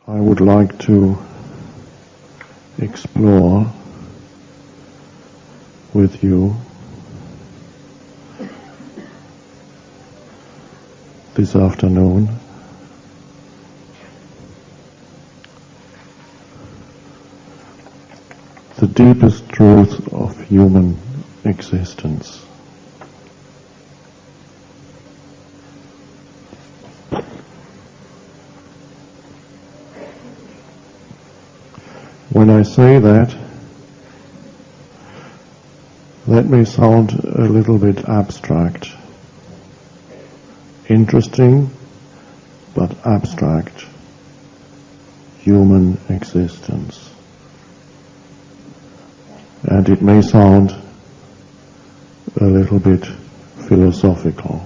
I would like to explore with you this afternoon the deepest truth of human existence. When I say that may sound a little bit abstract, interesting but abstract. Human existence. And it may sound a little bit philosophical.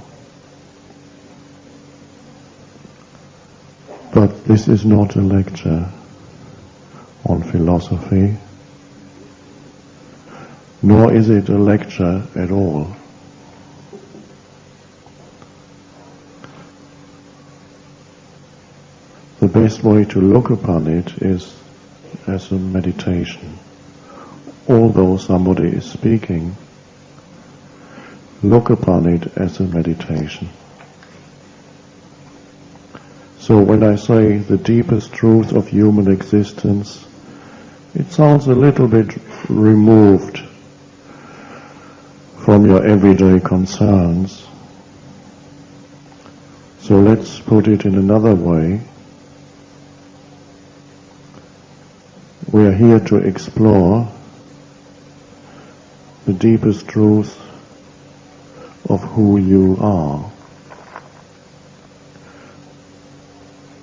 But this is not a lecture on philosophy, nor is it a lecture at all. The best way to look upon it is as a meditation. Although somebody is speaking, look upon it as a meditation. So when I say the deepest truth of human existence, it sounds a little bit removed from your everyday concerns. So let's put it in another way. We are here to explore the deepest truth of who you are.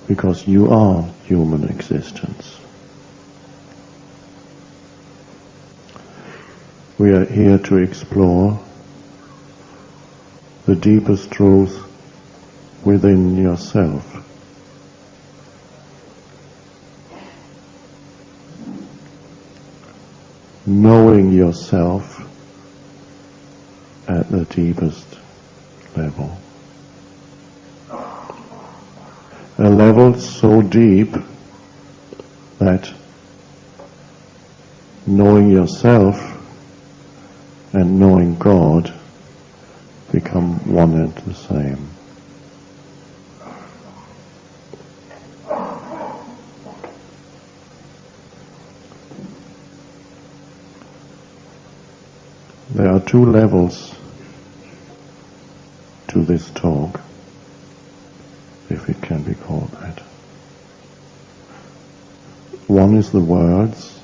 Because you are human existence. We are here to explore the deepest truth within yourself. Knowing yourself at the deepest level. A level so deep that knowing yourself and knowing God become one and the same. There are two levels to this talk, if it can be called that. One is the words,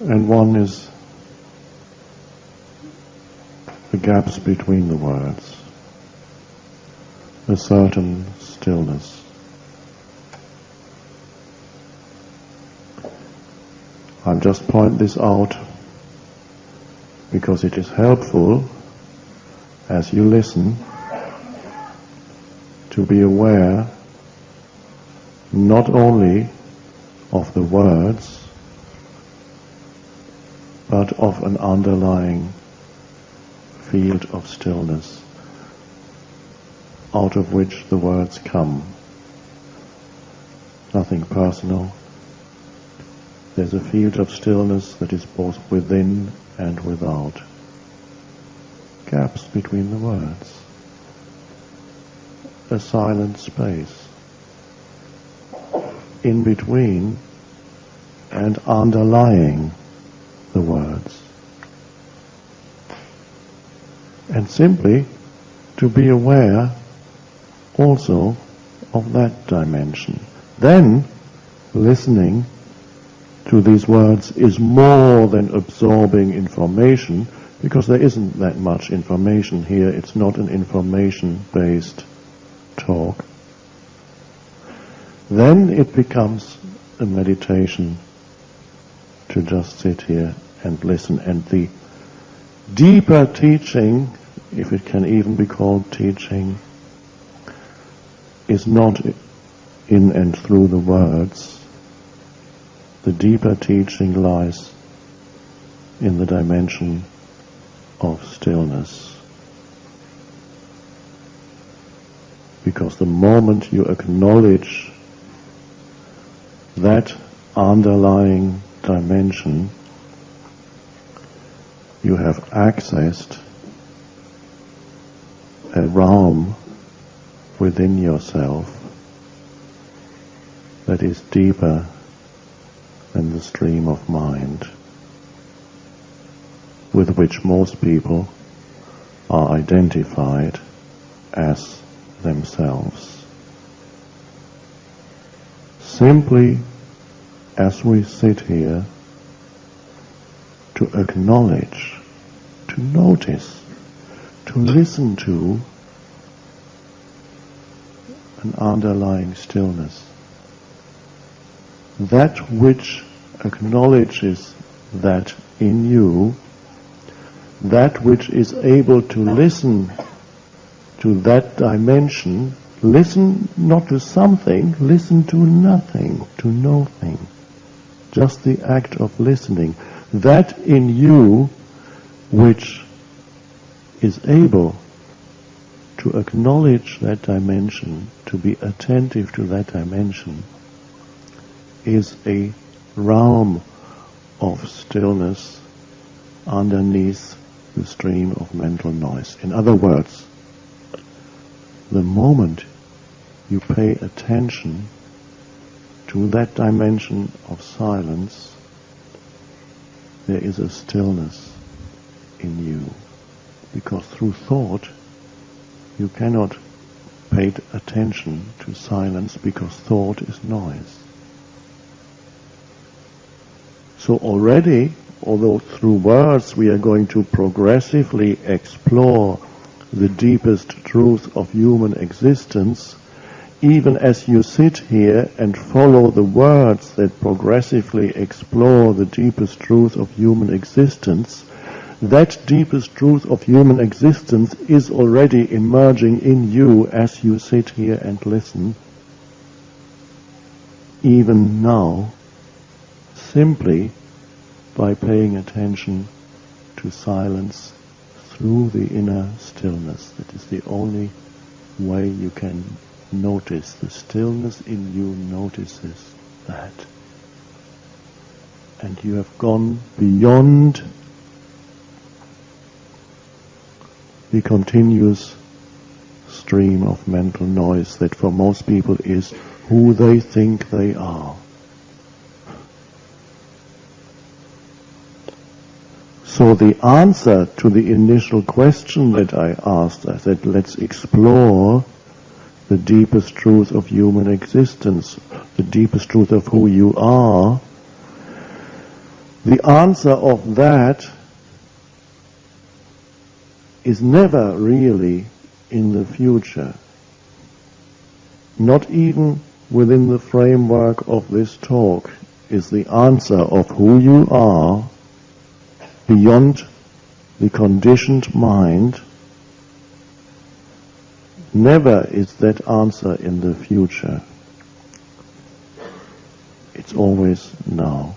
and one is the gaps between the words, a certain stillness. I'll just point this out because it is helpful as you listen to be aware not only of the words but of an underlying field of stillness out of which the words come. Nothing personal. There's a field of stillness that is both within and without. Gaps between the words. A silent space. In between and underlying the words. And simply to be aware also of that dimension. Then listening to these words is more than absorbing information, because there isn't that much information here. It's not an information-based talk. Then it becomes a meditation to just sit here and listen. And the deeper teaching, if it can even be called teaching, is not in and through the words. The deeper teaching lies in the dimension of stillness. Because the moment you acknowledge that underlying dimension, you have accessed a realm within yourself that is deeper than the stream of mind with which most people are identified as themselves. Simply as we sit here, to acknowledge, to notice, to listen to an underlying stillness. That which acknowledges that in you, that which is able to listen to that dimension, listen not to something, listen to nothing, to nothing. Just the act of listening. That in you which is able to acknowledge that dimension, to be attentive to that dimension, is a realm of stillness underneath the stream of mental noise. In other words, the moment you pay attention to that dimension of silence, there is a stillness in you. Because through thought, you cannot pay attention to silence, because thought is noise. So already, although through words we are going to progressively explore the deepest truth of human existence, even as you sit here and follow the words that progressively explore the deepest truth of human existence, that deepest truth of human existence is already emerging in you as you sit here and listen, even now, simply by paying attention to silence through the inner stillness. That is the only way you can notice. The stillness in you notices that. And you have gone beyond the continuous stream of mental noise that for most people is who they think they are. So the answer to the initial question that I asked, I said, let's explore the deepest truth of human existence, the deepest truth of who you are. The answer of that is never really in the future. Not even within the framework of this talk is the answer of who you are beyond the conditioned mind. Never is that answer in the future. It's always now.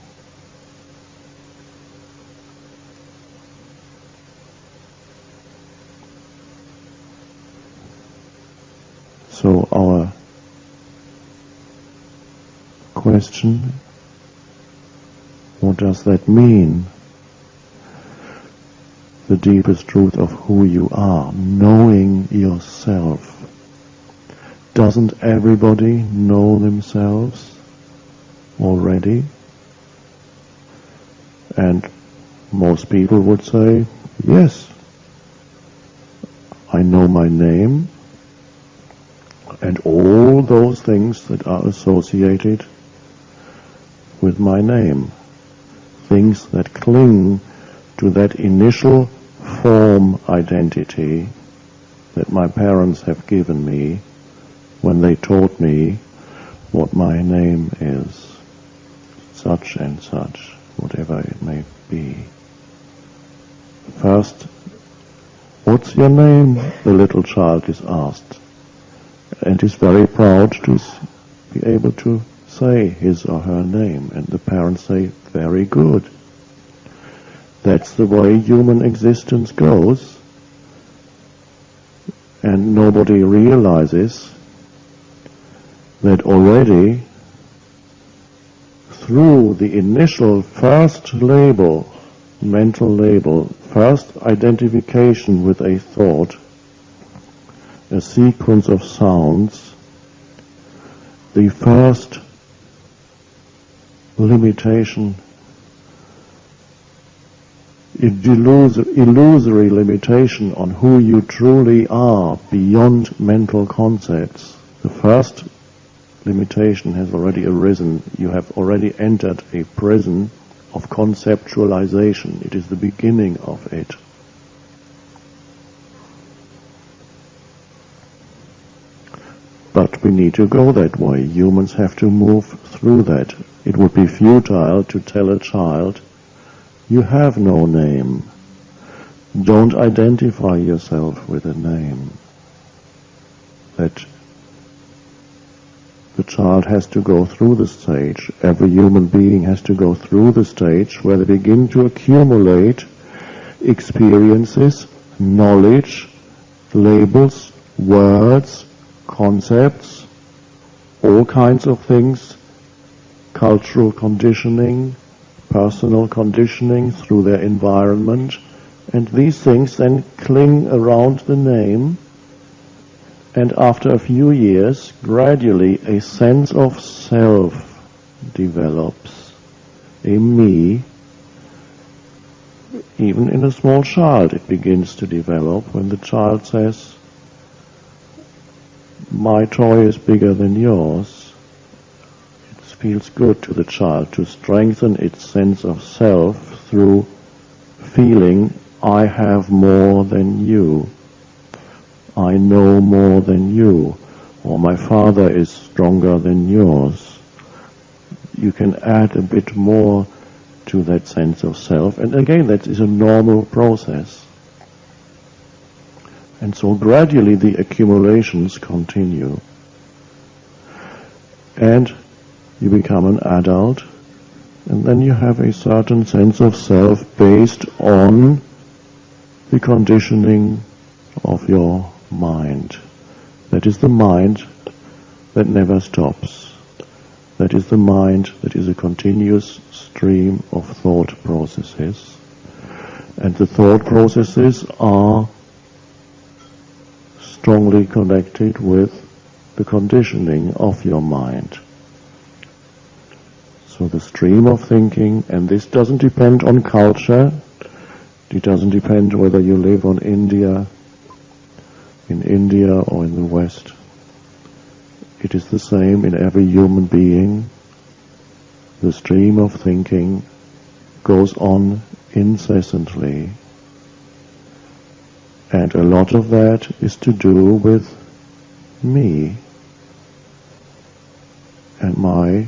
So our question, what does that mean? The deepest truth of who you are, knowing yourself. Doesn't everybody know themselves already? And most people would say, yes, I know my name and all those things that are associated with my name. Things that cling to that initial form identity that my parents have given me when they taught me what my name is, such and such, whatever it may be. First, what's your name? The little child is asked, and is very proud to be able to say his or her name, and the parents say, very good. That's the way human existence goes, and nobody realizes that already through the initial first label, mental label, first identification with a thought, a sequence of sounds, the first limitation, illusory limitation on who you truly are beyond mental concepts, the first limitation has already arisen. You have already entered a prison of conceptualization. It is the beginning of it. But we need to go that way. Humans have to move through that. It would be futile to tell a child, you have no name. Don't identify yourself with a name. That the child has to go through the stage. Every human being has to go through the stage where they begin to accumulate experiences, knowledge, labels, words, concepts, all kinds of things, cultural conditioning, personal conditioning through their environment, and these things then cling around the name, and after a few years, gradually a sense of self develops, a me. Even in a small child it begins to develop when the child says, my toy is bigger than yours. It feels good to the child to strengthen its sense of self through feeling, I have more than you. I know more than you. Or my father is stronger than yours. You can add a bit more to that sense of self. And again, that is a normal process. And so gradually the accumulations continue. And you become an adult, and then you have a certain sense of self based on the conditioning of your mind. That is the mind that never stops. That is the mind that is a continuous stream of thought processes. And the thought processes are strongly connected with the conditioning of your mind. So the stream of thinking, and this doesn't depend on culture, it doesn't depend whether you live in India or in the West. It is the same in every human being. The stream of thinking goes on incessantly. And a lot of that is to do with me and my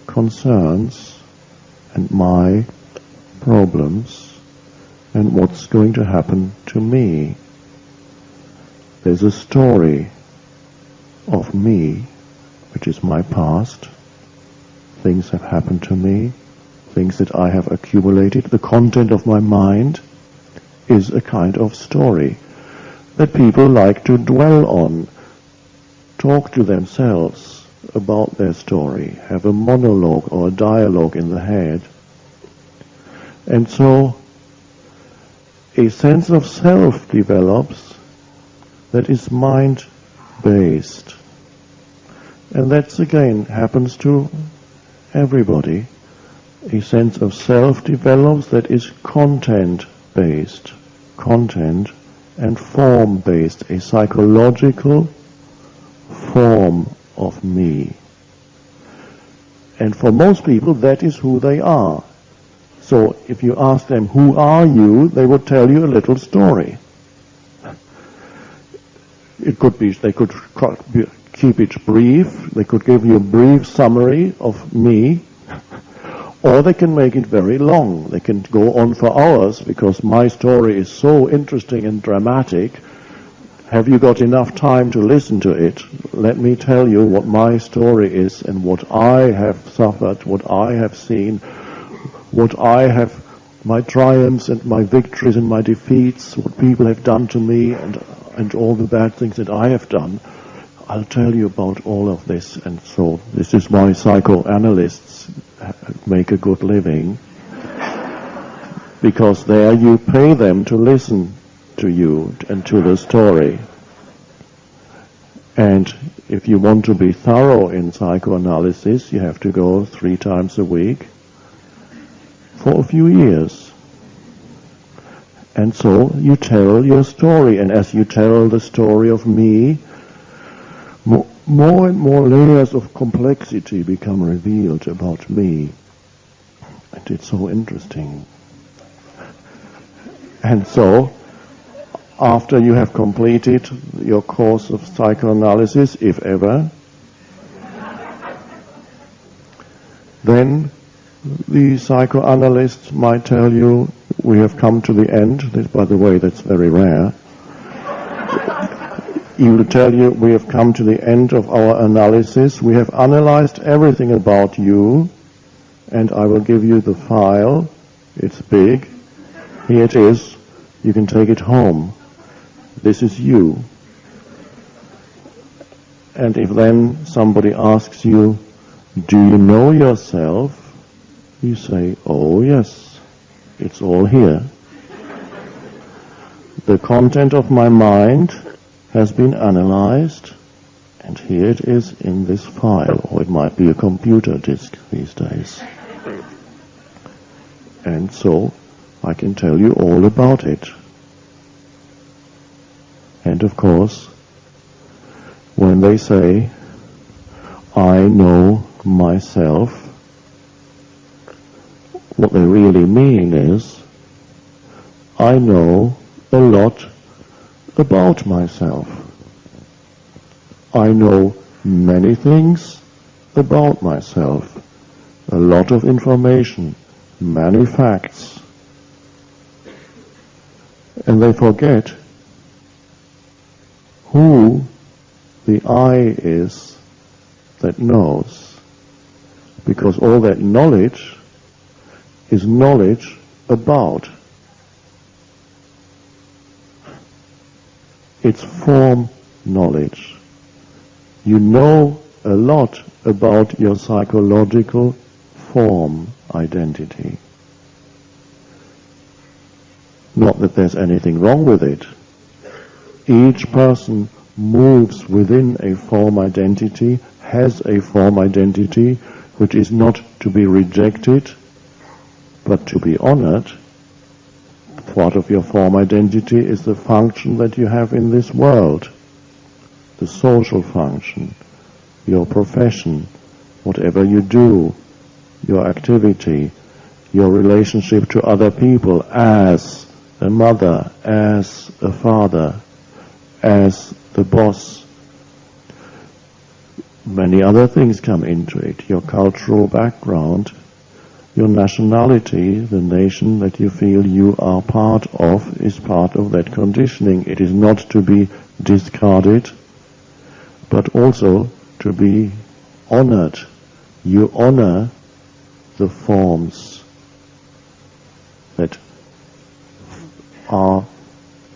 concerns and my problems and what's going to happen to me. There's a story of me, which is my past. Things have happened to me, things that I have accumulated. The content of my mind is a kind of story that people like to dwell on, talk to themselves about their story, have a monologue or a dialogue in the head. And so a sense of self develops that is mind-based. And that again happens to everybody. A sense of self develops that is content-based. Content and form-based, a psychological form of me. And for most people, that is who they are. So if you ask them, who are you, they would tell you a little story. It could be, they could keep it brief, they could give you a brief summary of me, or they can make it very long. They can go on for hours because my story is so interesting and dramatic. Have you got enough time to listen to it? Let me tell you what my story is and what I have suffered, what I have seen, what I have, my triumphs and my victories and my defeats, what people have done to me and all the bad things that I have done. I'll tell you about all of this, and so this is why psychoanalysts make a good living, because there you pay them to listen to you and to the story. And if you want to be thorough in psychoanalysis, you have to go 3 times a week for a few years. And so you tell your story, and as you tell the story of me, more and more layers of complexity become revealed about me. And it's so interesting. And so, after you have completed your course of psychoanalysis, if ever, then the psychoanalyst might tell you, we have come to the end. This, by the way, that's very rare. He will tell you, we have come to the end of our analysis. We have analyzed everything about you, and I will give you the file. It's big. Here it is. You can take it home. This is you. And if then somebody asks you, do you know yourself? You say, oh yes, it's all here. The content of my mind has been analyzed, and here it is in this file, or it might be a computer disk these days. And so I can tell you all about it. And of course, when they say, I know myself, what they really mean is, I know a lot about myself. I know many things about myself, a lot of information, many facts. And they forget who the I is that knows, because all that knowledge is knowledge about. It's form knowledge. You know a lot about your psychological form identity. Not that there's anything wrong with it. Each person moves within a form identity, has a form identity, which is not to be rejected, but to be honored. Part of your form identity is the function that you have in this world, the social function, your profession, whatever you do, your activity, your relationship to other people as a mother, as a father, as the boss. Many other things come into it, your cultural background, your nationality, the nation that you feel you are part of, is part of that conditioning. It is not to be discarded, but also to be honored. You honor the forms that are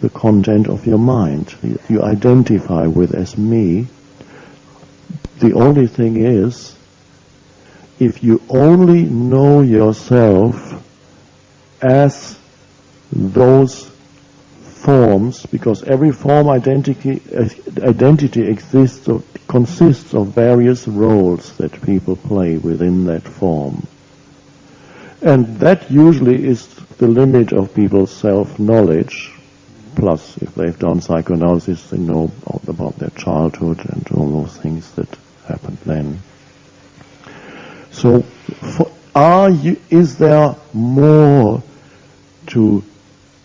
the content of your mind. You identify with as me. The only thing is, if you only know yourself as those forms, because every form identity consists of various roles that people play within that form. And that usually is the limit of people's self-knowledge. Plus, if they've done psychoanalysis, they know about their childhood and all those things that happened then. So, is there more to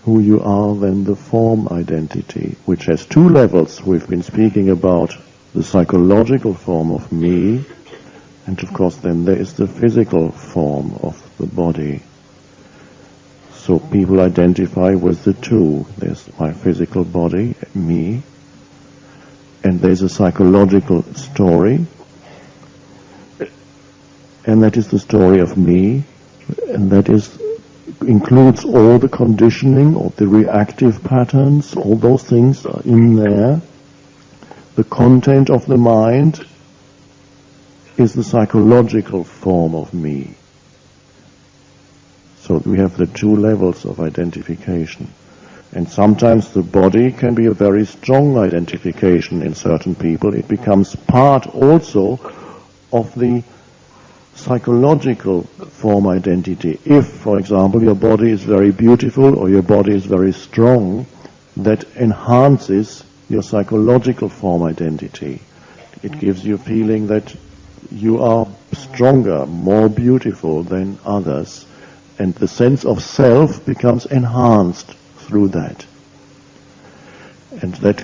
who you are than the form identity, which has 2 levels? We've been speaking about the psychological form of me, and of course then there is the physical form of the body. So people identify with the 2. There's my physical body, me, and there's a psychological story, and that is the story of me, and that includes all the conditioning, all the reactive patterns, all those things are in there. the content of the mind is the psychological form of me. So we have the two levels of identification. And sometimes the body can be a very strong identification in certain people. It becomes part also of the psychological form identity. If, for example, your body is very beautiful or your body is very strong, that enhances your psychological form identity. It gives you a feeling that you are stronger, more beautiful than others, and the sense of self becomes enhanced through that. And that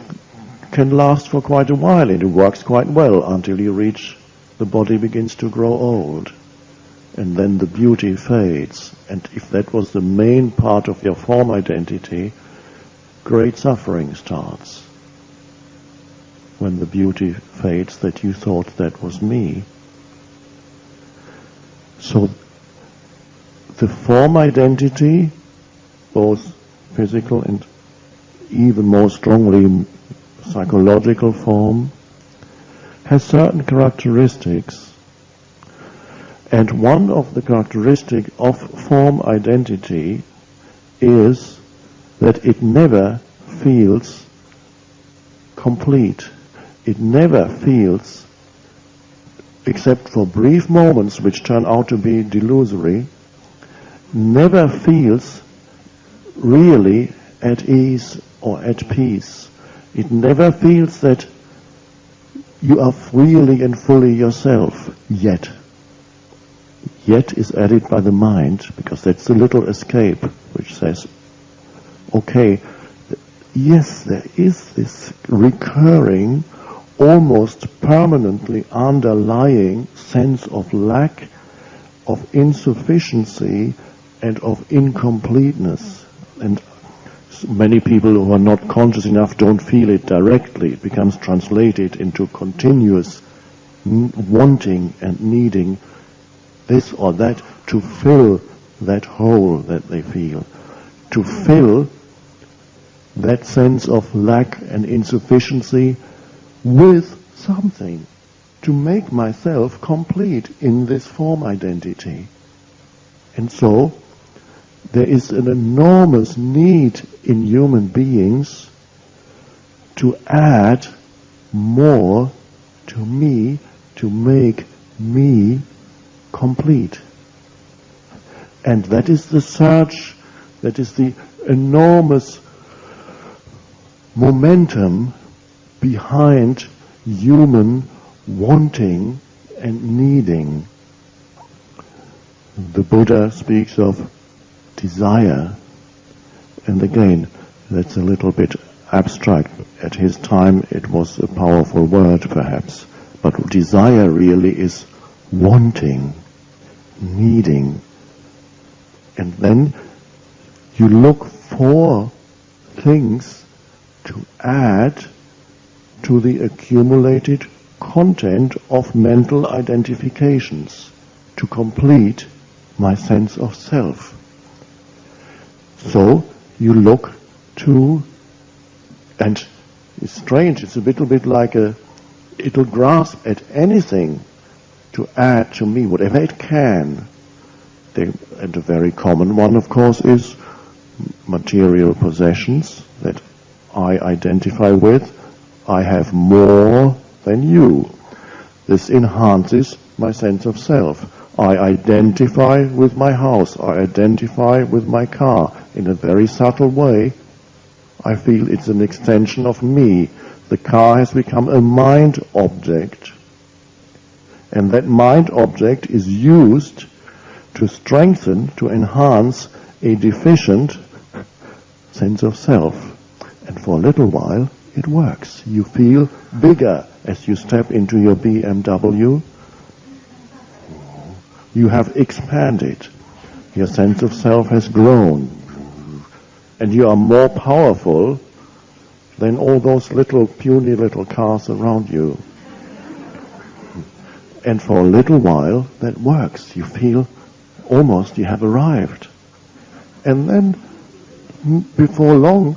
can last for quite a while, and it works quite well until you reach the body begins to grow old, and then the beauty fades. And if that was the main part of your form identity, great suffering starts. When the beauty fades that you thought that was me. So the form identity, both physical and even more strongly psychological form, has certain characteristics. And one of the characteristics of form identity is that it never feels complete. It never feels, except for brief moments which turn out to be delusory, never feels really at ease or at peace. It never feels that you are really and fully yourself yet. Yet is added by the mind, because that's the little escape which says, okay, yes, there is this recurring, almost permanently underlying sense of lack, of insufficiency, and of incompleteness. And many people who are not conscious enough don't feel it directly. It becomes translated into continuous wanting and needing this or that to fill that hole that they feel, to fill that sense of lack and insufficiency with something, to make myself complete in this form identity. And so there is an enormous need in human beings to add more to me, to make me complete. And that is the search, that is the enormous momentum behind human wanting and needing. The Buddha speaks of desire, and again, that's a little bit abstract. At his time it was a powerful word perhaps, but desire really is wanting, needing. And then you look for things to add to the accumulated content of mental identifications to complete my sense of self. So you look to, and it's strange, it's a little bit like it'll grasp at anything to add to me, whatever it can. And a very common one, of course, is material possessions that I identify with. I have more than you. This enhances my sense of self. I identify with my house. I identify with my car. In a very subtle way, I feel it's an extension of me. The car has become a mind object. And that mind object is used to strengthen, to enhance a deficient sense of self. And for a little while, it works. You feel bigger as you step into your BMW. You have expanded. Your sense of self has grown. And you are more powerful than all those little, puny little cars around you. And for a little while, that works. You feel almost you have arrived. And then, before long,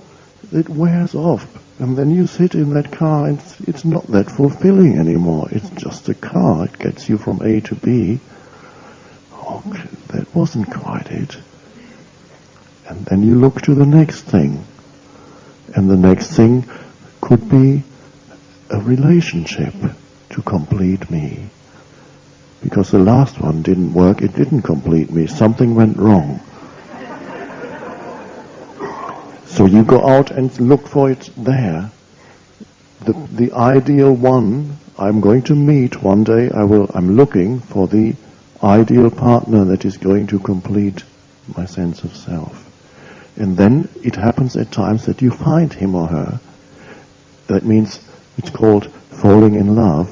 it wears off. And then you sit in that car and it's not that fulfilling anymore. It's just a car. It gets you from A to B. Okay, that wasn't quite it. And then you look to the next thing. And the next thing could be a relationship to complete me. Because the last one didn't work, it didn't complete me. Something went wrong. So you go out and look for it there. The ideal one I'm going to meet one day, I'm looking for the ideal partner that is going to complete my sense of self. And then it happens at times that you find him or her. That means it's called falling in love.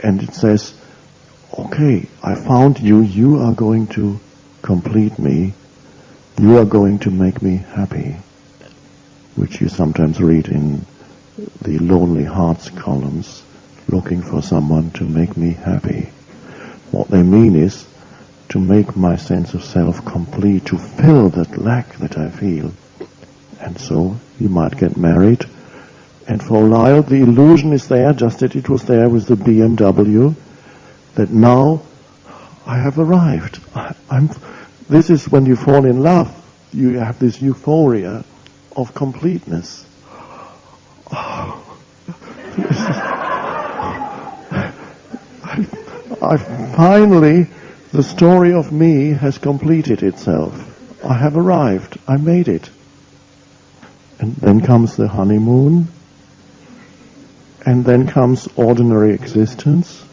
And it says, okay, I found you, you are going to complete me, you are going to make me happy, which you sometimes read in the Lonely Hearts columns, looking for someone to make me happy. What they mean is to make my sense of self complete, to fill that lack that I feel. And so you might get married, and for a while the illusion is there, just that it was there with the BMW, that now I have arrived. This is when you fall in love, you have this euphoria of completeness. Finally, the story of me has completed itself. I have arrived. I made it. And then comes the honeymoon. And then comes ordinary existence.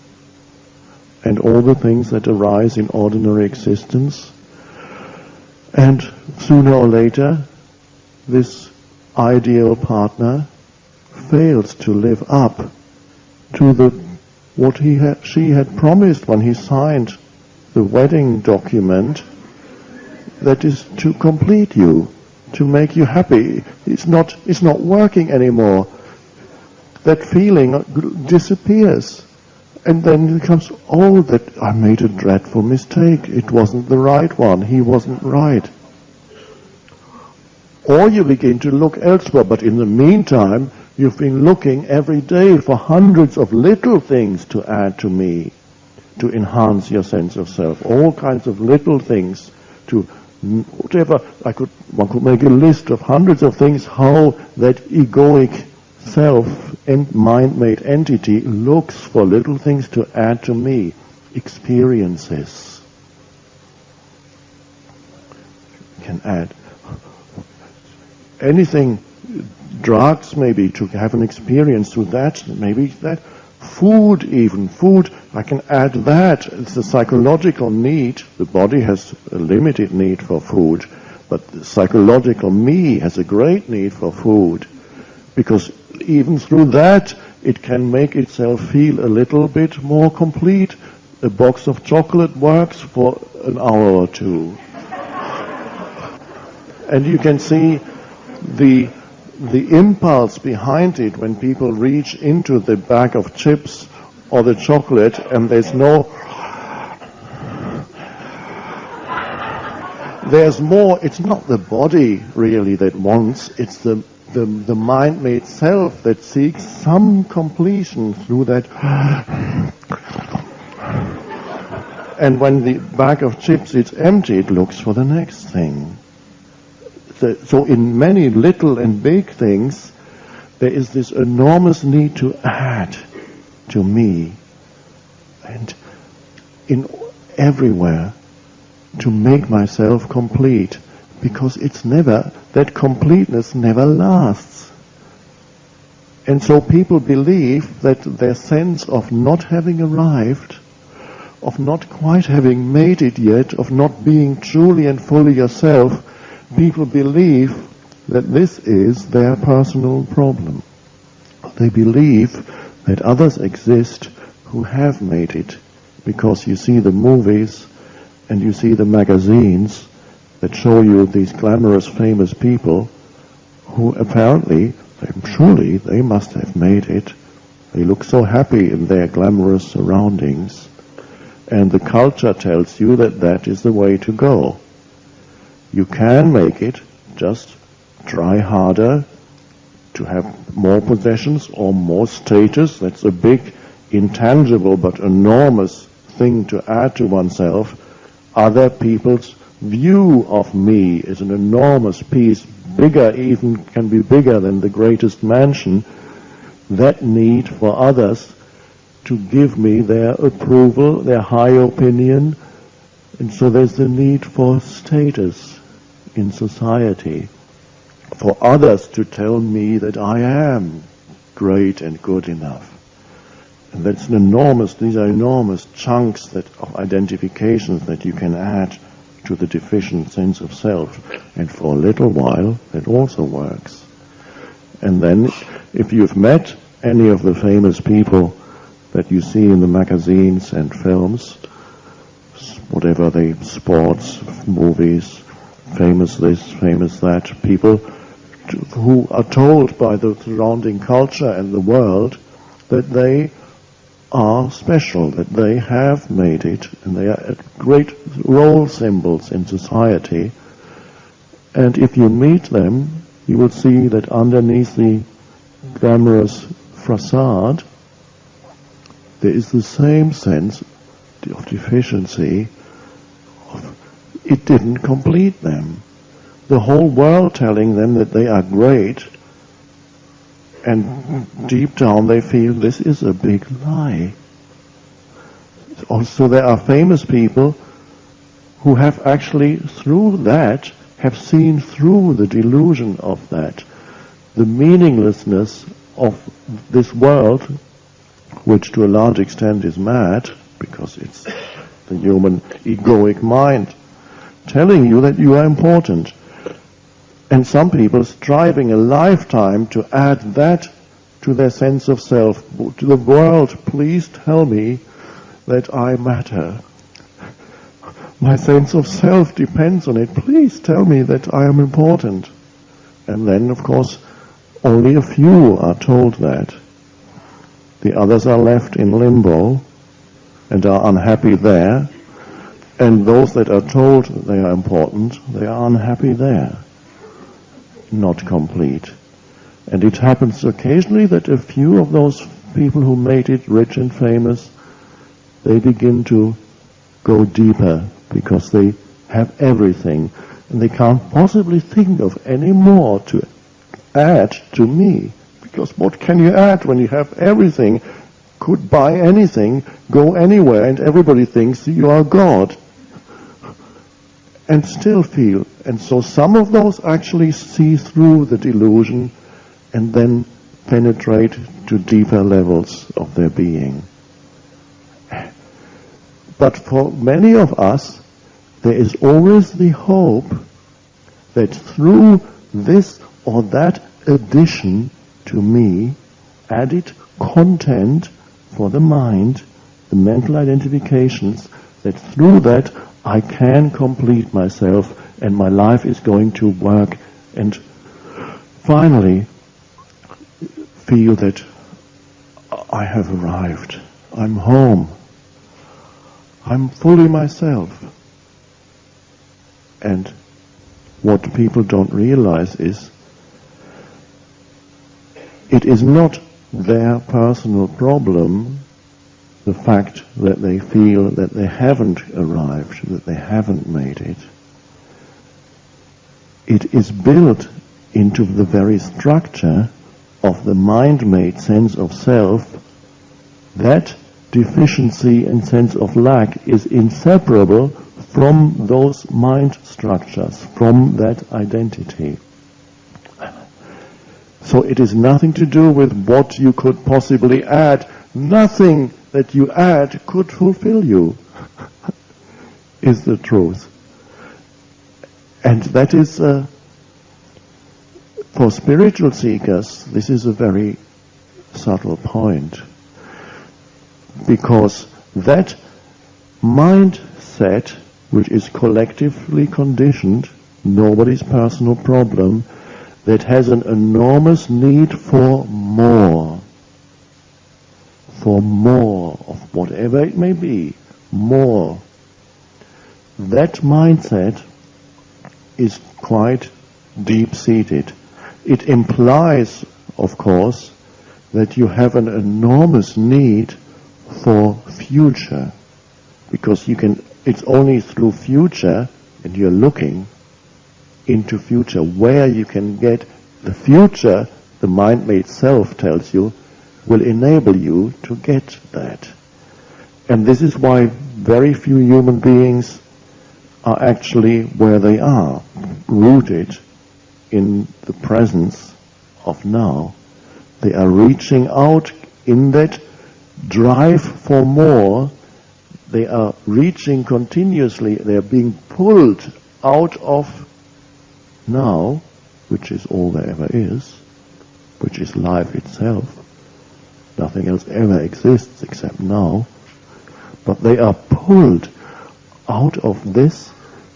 And all the things that arise in ordinary existence. And sooner or later, this ideal partner fails to live up to what she had promised when he signed the wedding document, that is to complete you, to make you happy. It's not working anymore. That feeling disappears. And then it comes, oh, that I made a dreadful mistake. It wasn't the right one. He wasn't right. Or you begin to look elsewhere, but in the meantime, you've been looking every day for hundreds of little things to add to me, to enhance your sense of self. All kinds of little things to whatever. One could make a list of hundreds of things how that egoic self and mind-made entity looks for little things to add to me. Experiences. Can add anything, drugs maybe, to have an experience through that, maybe that. Food even, food, I can add that. It's a psychological need. The body has a limited need for food, but the psychological me has a great need for food, because even through that it can make itself feel a little bit more complete. A box of chocolate works for an hour or two. And you can see the impulse behind it when people reach into the bag of chips or the chocolate, and there's more, it's not the body really that wants, it's the mind-made self that seeks some completion through that. And when the bag of chips is empty, it looks for the next thing. So in many little and big things, there is this enormous need to add to me, and in everywhere to make myself complete, because that completeness never lasts. And so people believe that their sense of not having arrived, of not quite having made it yet, of not being truly and fully yourself, people believe that this is their personal problem. They believe that others exist who have made it, because you see the movies and you see the magazines that show you these glamorous, famous people who apparently, surely they must have made it. They look so happy in their glamorous surroundings. And the culture tells you that that is the way to go. You can make it, just try harder, to have more possessions or more status. That's a big, intangible but enormous thing to add to oneself. Other people's view of me is an enormous piece, bigger, even can be bigger than the greatest mansion. That need for others to give me their approval, their high opinion, and so there's the need for status in society, for others to tell me that I am great and good enough. And that's an enormous, these are enormous chunks of identifications that you can add to the deficient sense of self. And for a little while, that also works. And then, if you've met any of the famous people that you see in the magazines and films, whatever they, sports, movies, famous this, famous that, people who are told by the surrounding culture and the world that they are special, that they have made it, and they are great role symbols in society. And if you meet them, you will see that underneath the glamorous facade, there is the same sense of deficiency. It didn't complete them. The whole world telling them that they are great, and deep down they feel this is a big lie. Also, there are famous people who have actually, through that, have seen through the delusion of that, the meaninglessness of this world, which to a large extent is mad, because it's the human egoic mind telling you that you are important. And some people striving a lifetime to add that to their sense of self, to the world, please tell me that I matter. My sense of self depends on it. Please tell me that I am important. And then, of course, only a few are told that. The others are left in limbo and are unhappy there. And those that are told that they are important, they are unhappy there. Not complete. And it happens occasionally that a few of those people who made it rich and famous, they begin to go deeper because they have everything and they can't possibly think of any more to add to me, because what can you add when you have everything, could buy anything, go anywhere, and everybody thinks you are God and still feel. And so some of those actually see through the delusion and then penetrate to deeper levels of their being. But for many of us, there is always the hope that through this or that addition to me, added content for the mind, the mental identifications, that through that I can complete myself and my life is going to work, and finally feel that I have arrived. I'm home. I'm fully myself. And what people don't realize is it is not their personal problem, the fact that they feel that they haven't arrived, that they haven't made it. It is built into the very structure of the mind-made sense of self. That deficiency and sense of lack is inseparable from those mind structures, from that identity. So it is nothing to do with what you could possibly add. Nothing that you add could fulfill you, is the truth. And that is, for spiritual seekers, this is a very subtle point. Because that mindset, which is collectively conditioned, nobody's personal problem, that has an enormous need for more of whatever it may be, more. That mindset is quite deep-seated. It implies of course, that you have an enormous need for future, because it's only through future, and you're looking into future, where you can get the future, the mind-made self tells you, will enable you to get that. And this is why very few human beings are actually where they are, rooted in the presence of now. They are reaching out in that drive for more. They are reaching continuously. They are being pulled out of now, which is all there ever is, which is life itself. Nothing else ever exists except now. But they are pulled out of this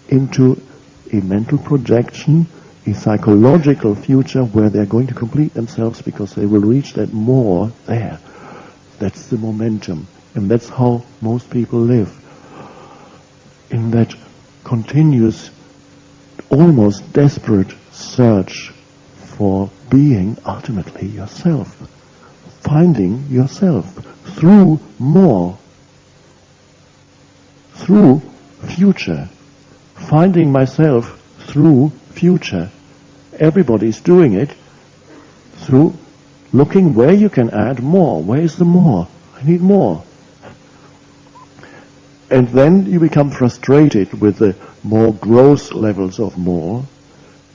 into a mental projection, a psychological future where they're going to complete themselves because they will reach that more there. That's the momentum. And that's how most people live. In that continuous, almost desperate search for being ultimately yourself. Finding yourself through more. Through future. Finding myself through future. Everybody's doing it through looking where you can add more. Where is the more? I need more. And then you become frustrated with the more gross levels of more,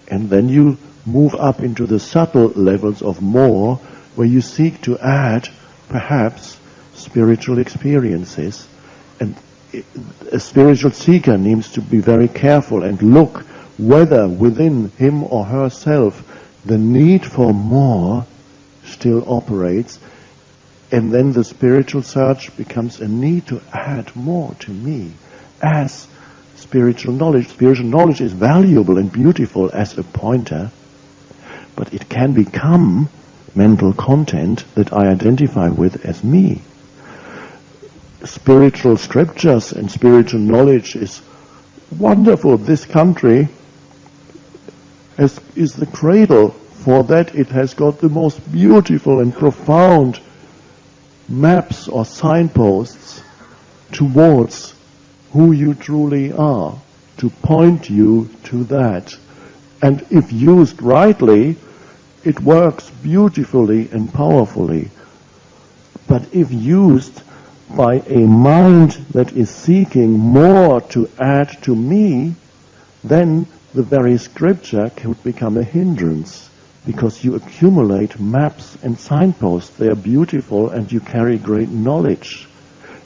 and then you move up into the subtle levels of more, where you seek to add, perhaps, spiritual experiences. And a spiritual seeker needs to be very careful and look whether within him or herself the need for more still operates, and then the spiritual search becomes a need to add more to me as spiritual knowledge. Spiritual knowledge is valuable and beautiful as a pointer, but it can become mental content that I identify with as me. Spiritual scriptures and spiritual knowledge is wonderful. This country is the cradle for that. It has got the most beautiful and profound maps or signposts towards who you truly are, to point you to that. And if used rightly, it works beautifully and powerfully. But if used by a mind that is seeking more to add to me, then the very scripture could become a hindrance, because you accumulate maps and signposts. They are beautiful and you carry great knowledge.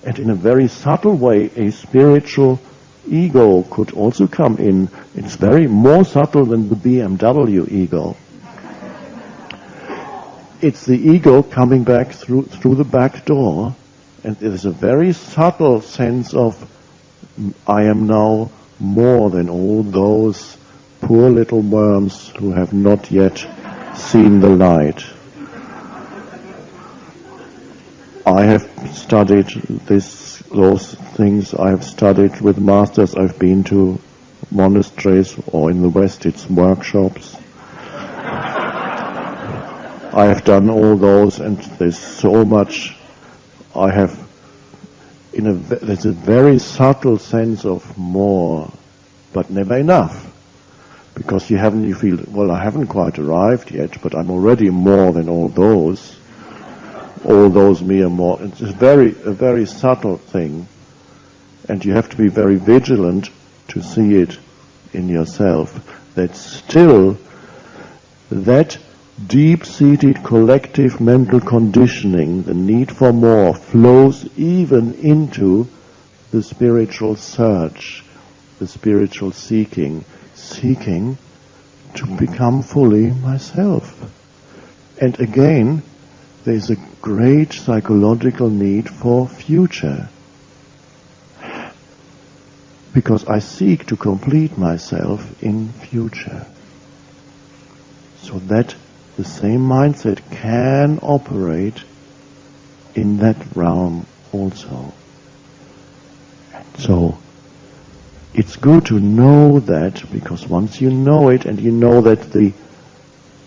And in a very subtle way, a spiritual ego could also come in. It's very more subtle than the BMW ego. It's the ego coming back through the back door, and there's a very subtle sense of, I am now more than all those poor little worms who have not yet seen the light. I have studied those things. I have studied with masters. I've been to monasteries, or in the West it's workshops. I have done all those, and there's so much. There's a very subtle sense of more, but never enough. Because you feel, well, I haven't quite arrived yet, but I'm already more than all those mere more. It's a very subtle thing, and you have to be very vigilant to see it in yourself, that still that deep-seated collective mental conditioning, the need for more, flows even into the spiritual search, the spiritual seeking to become fully myself. And again, there's a great psychological need for future, because I seek to complete myself in future, so that the same mindset can operate in that realm also. So it's good to know that, because once you know it, and you know that the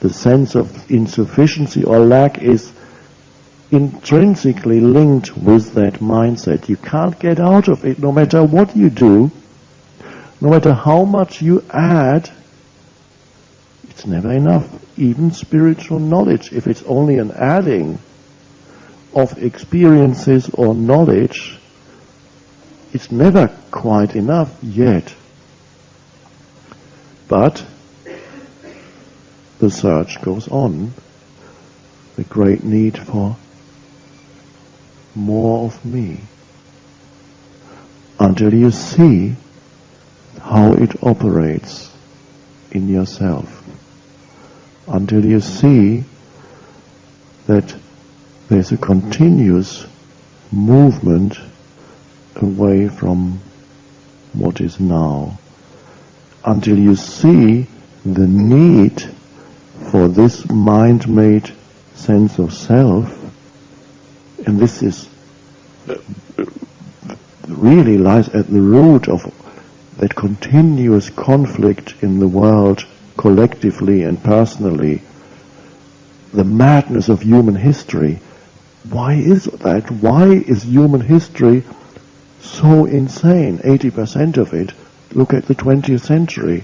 the sense of insufficiency or lack is intrinsically linked with that mindset. You can't get out of it no matter what you do, no matter how much you add. It's never enough. Even spiritual knowledge, if it's only an adding of experiences or knowledge, it's never quite enough yet. But the search goes on, the great need for more of me, until you see how it operates in yourself, until you see that there's a continuous movement away from what is now, until you see the need for this mind-made sense of self. And this is really lies at the root of that continuous conflict in the world, collectively and personally, the madness of human history. Why is that? Why is human history so insane? 80% of it. Look at the 20th century.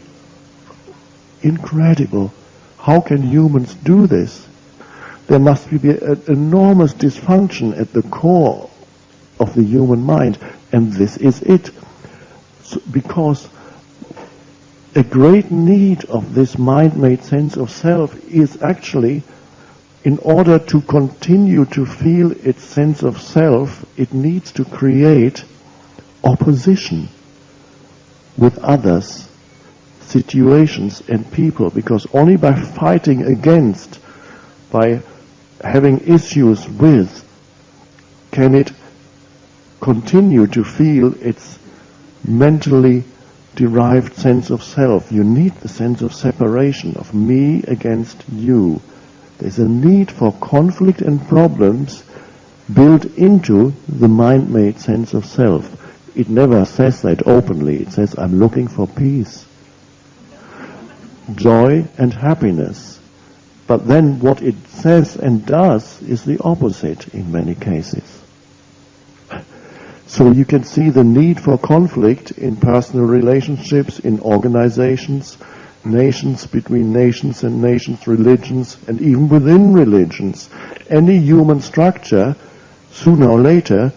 Incredible. How can humans do this? There must be an enormous dysfunction at the core of the human mind, and this is it. So, because a great need of this mind-made sense of self is actually, in order to continue to feel its sense of self, it needs to create opposition with others, situations and people, because only by fighting against, by having issues with, can it continue to feel its mentally derived sense of self. You need the sense of separation, of me against you. There's a need for conflict and problems built into the mind-made sense of self. It never says that openly. It says, I'm looking for peace, joy and happiness. But then what it says and does is the opposite in many cases. So you can see the need for conflict in personal relationships, in organizations, nations, between nations and nations, religions, and even within religions. Any human structure, sooner or later,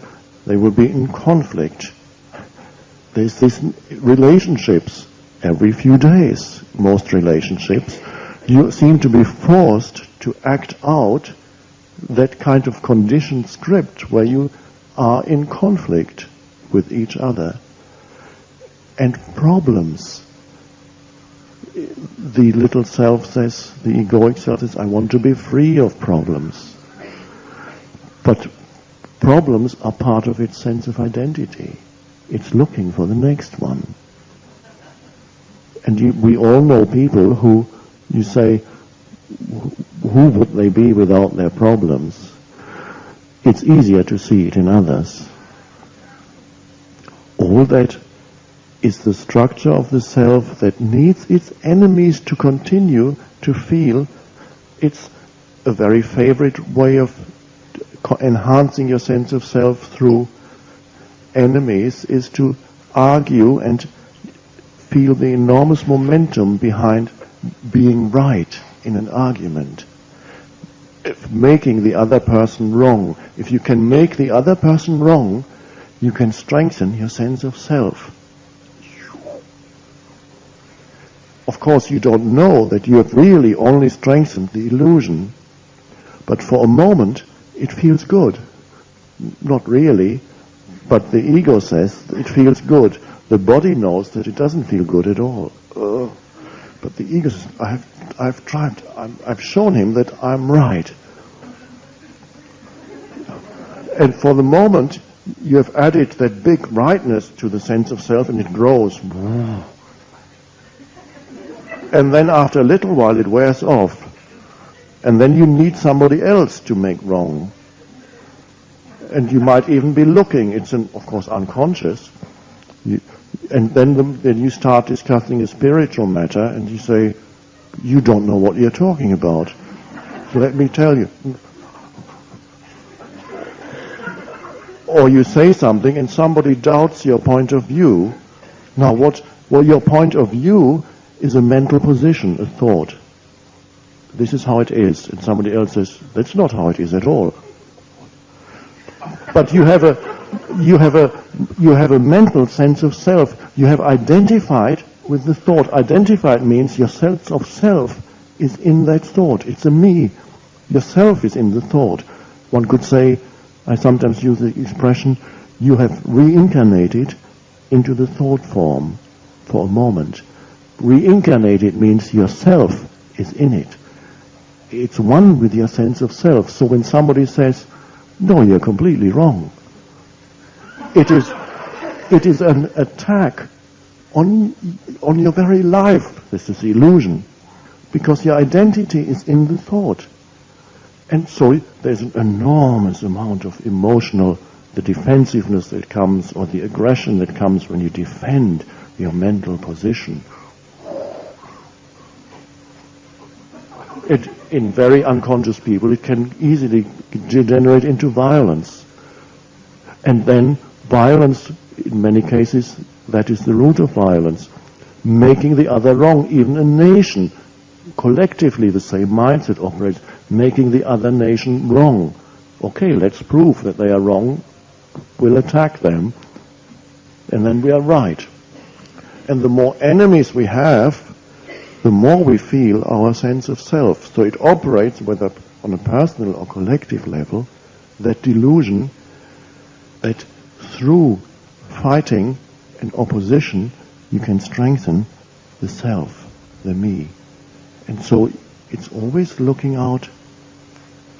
they will be in conflict. There's these relationships every few days, most relationships. You seem to be forced to act out that kind of conditioned script where you are in conflict with each other. And problems. The little self says, the egoic self says, I want to be free of problems. But problems are part of its sense of identity. It's looking for the next one. And we all know people who, you say, who would they be without their problems? It's easier to see it in others. All that is the structure of the self that needs its enemies to continue to feel. It's a very favorite way of enhancing your sense of self through enemies, is to argue and feel the enormous momentum behind being right in an argument, making the other person wrong. If you can make the other person wrong, you can strengthen your sense of self. Of course, you don't know that you have really only strengthened the illusion, but for a moment it feels good. Not really, but the ego says it feels good. The body knows that it doesn't feel good at all. But the ego says, I've tried, I've shown him that I'm right. And for the moment, you have added that big rightness to the sense of self, and it grows. And then after a little while it wears off. And then you need somebody else to make wrong. And you might even be looking, it's of course unconscious. And then you start discussing a spiritual matter, and you say, You don't know what you're talking about. So let me tell you. Or you say something and somebody doubts your point of view. Now your point of view is a mental position, a thought. This is how it is. And somebody else says, that's not how it is at all. But you have a mental sense of self. You have identified with the thought. Identified means your sense of self is in that thought. It's a me. Yourself is in the thought. One could say, I sometimes use the expression, you have reincarnated into the thought form for a moment. Reincarnated means yourself is in it. It's one with your sense of self. So when somebody says, no, you're completely wrong, it is an attack on your very life. This is the illusion. Because your identity is in the thought. And so there's an enormous amount of emotional, the defensiveness that comes, or the aggression that comes when you defend your mental position. In very unconscious people, it can easily degenerate into violence. And then violence, in many cases, that is the root of violence. Making the other wrong. Even a nation, collectively the same mindset operates, making the other nation wrong. Okay, let's prove that they are wrong. We'll attack them. And then we are right. And the more enemies we have, the more we feel our sense of self. So it operates, whether on a personal or collective level, that delusion that through fighting and opposition you can strengthen the self, the me. And so it's always looking out.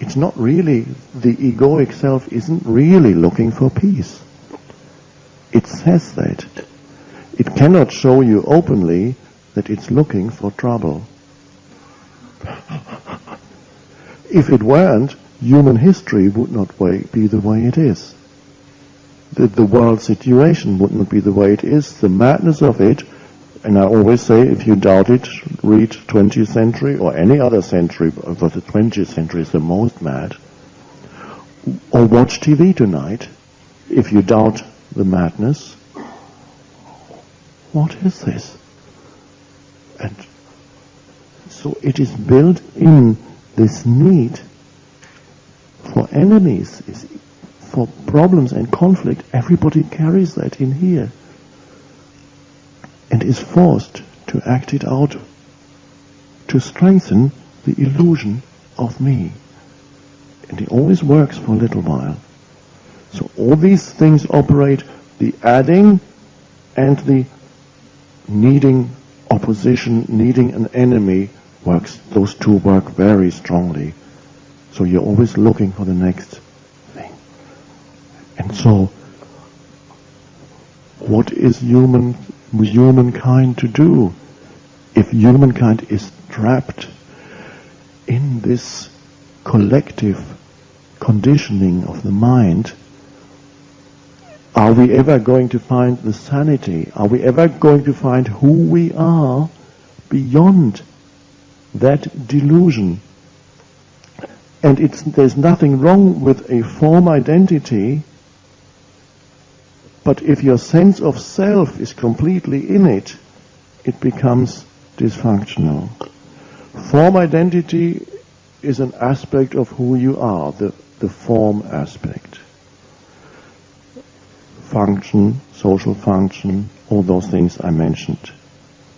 It's not really, the egoic self isn't really looking for peace. It says that. It cannot show you openly that it's looking for trouble. If it weren't, human history would not be the way it is. The world situation would not be the way it is. The madness of it, and I always say, if you doubt it, read 20th century or any other century, but the 20th century is the most mad. Or watch TV tonight. If you doubt the madness, what is this? And so it is built in this need for enemies, for problems and conflict. Everybody carries that in here and is forced to act it out to strengthen the illusion of me. And it always works for a little while. So all these things operate, the adding and the needing opposition, needing an enemy works. Those two work very strongly. So you're always looking for the next thing. And so what is humankind to do? If humankind is trapped in this collective conditioning of the mind, are we ever going to find the sanity? Are we ever going to find who we are beyond that delusion? And there's nothing wrong with a form identity, but if your sense of self is completely in it, it becomes dysfunctional. Form identity is an aspect of who you are, the form aspect. Function, social function, all those things I mentioned.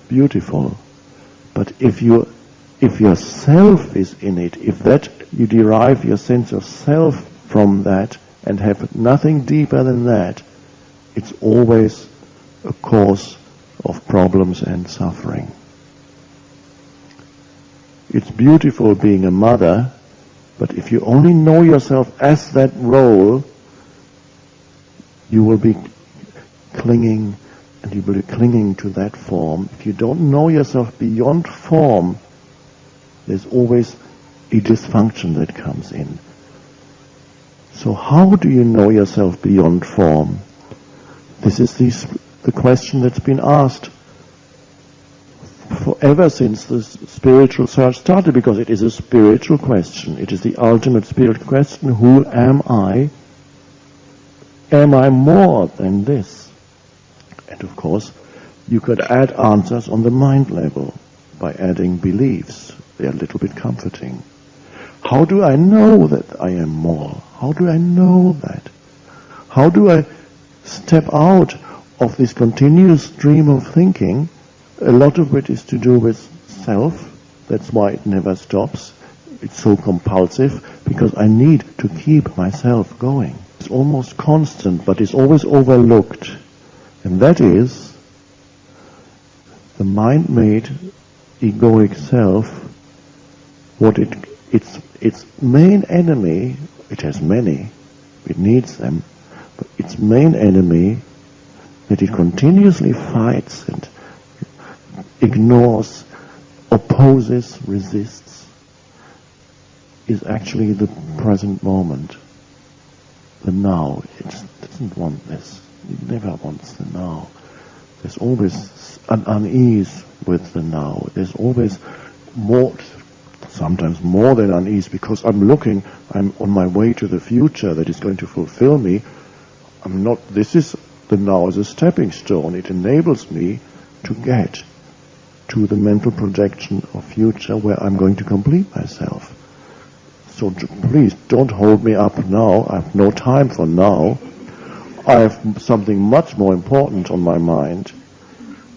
Beautiful. But if your self is in it, if that you derive your sense of self from that and have nothing deeper than that, it's always a cause of problems and suffering. It's beautiful being a mother, but if you only know yourself as that role, you will be clinging, and you will be clinging to that form. If you don't know yourself beyond form, there's always a dysfunction that comes in. So how do you know yourself beyond form? This is the question that's been asked forever since the spiritual search started, because it is a spiritual question. It is the ultimate spiritual question. Who am I? Am I more than this? And of course, you could add answers on the mind level by adding beliefs. They are a little bit comforting. How do I know that I am more? How do I know that? How do I step out of this continuous stream of thinking? A lot of it is to do with self. That's why it never stops. It's so compulsive, because I need to keep myself going. It's almost constant, but it's always overlooked. And that is the mind-made egoic self. What its main enemy, it has many, it needs them, but its main enemy that it continuously fights and ignores, opposes, resists, is actually the present moment, the now. It doesn't want this. It never wants the now. There's always an unease with the now. There's always more, sometimes more than unease, because I'm on my way to the future that is going to fulfill me. This is the now as a stepping stone. It enables me to get to the mental projection of future where I'm going to complete myself. So please don't hold me up now. I have no time for now. I have something much more important on my mind,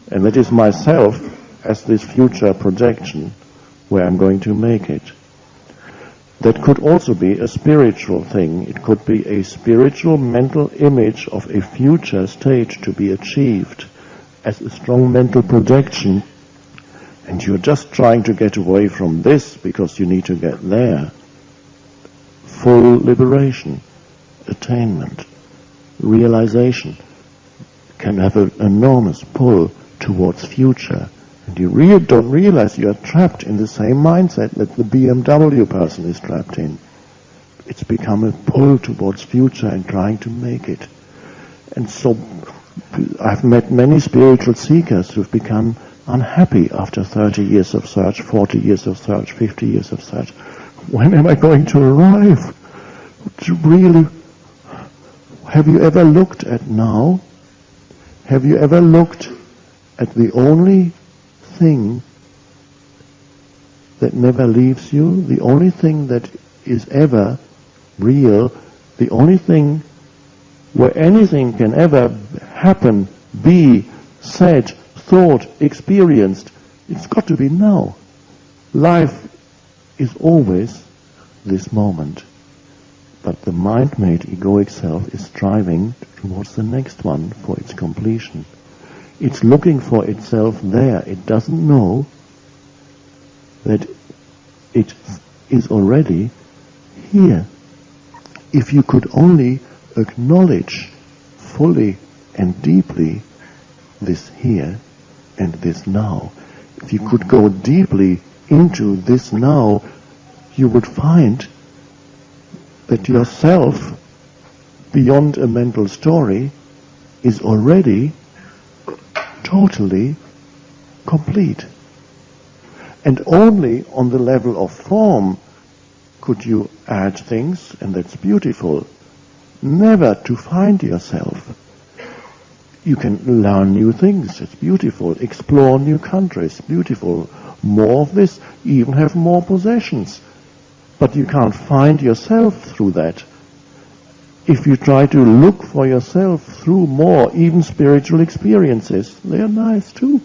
and that is myself as this future projection where I'm going to make it. That could also be a spiritual thing. It could be a spiritual mental image of a future state to be achieved as a strong mental projection, and you're just trying to get away from this because you need to get there. Full liberation, attainment, realization can have an enormous pull towards future. And you don't realize you are trapped in the same mindset that the BMW person is trapped in. It's become a pull towards future and trying to make it. And so I've met many spiritual seekers who've become unhappy after 30 years of search, 40 years of search, 50 years of search. When am I going to arrive? Really, have you ever looked at now? Have you ever looked at the only thing that never leaves you, the only thing that is ever real, the only thing where anything can ever happen, be, said, thought, experienced? It's got to be now. Life is always this moment. But the mind-made egoic self is striving towards the next one for its completion. It's looking for itself there. It doesn't know that it is already here. If you could only acknowledge fully and deeply this here and this now, if you could go deeply into this now, you would find that yourself, beyond a mental story, is already totally complete. And only on the level of form could you add things, and that's beautiful. Never to find yourself. You can learn new things, it's beautiful. Explore new countries, beautiful. More of this, even have more possessions. But you can't find yourself through that. If you try to look for yourself through more, even spiritual experiences, they are nice too.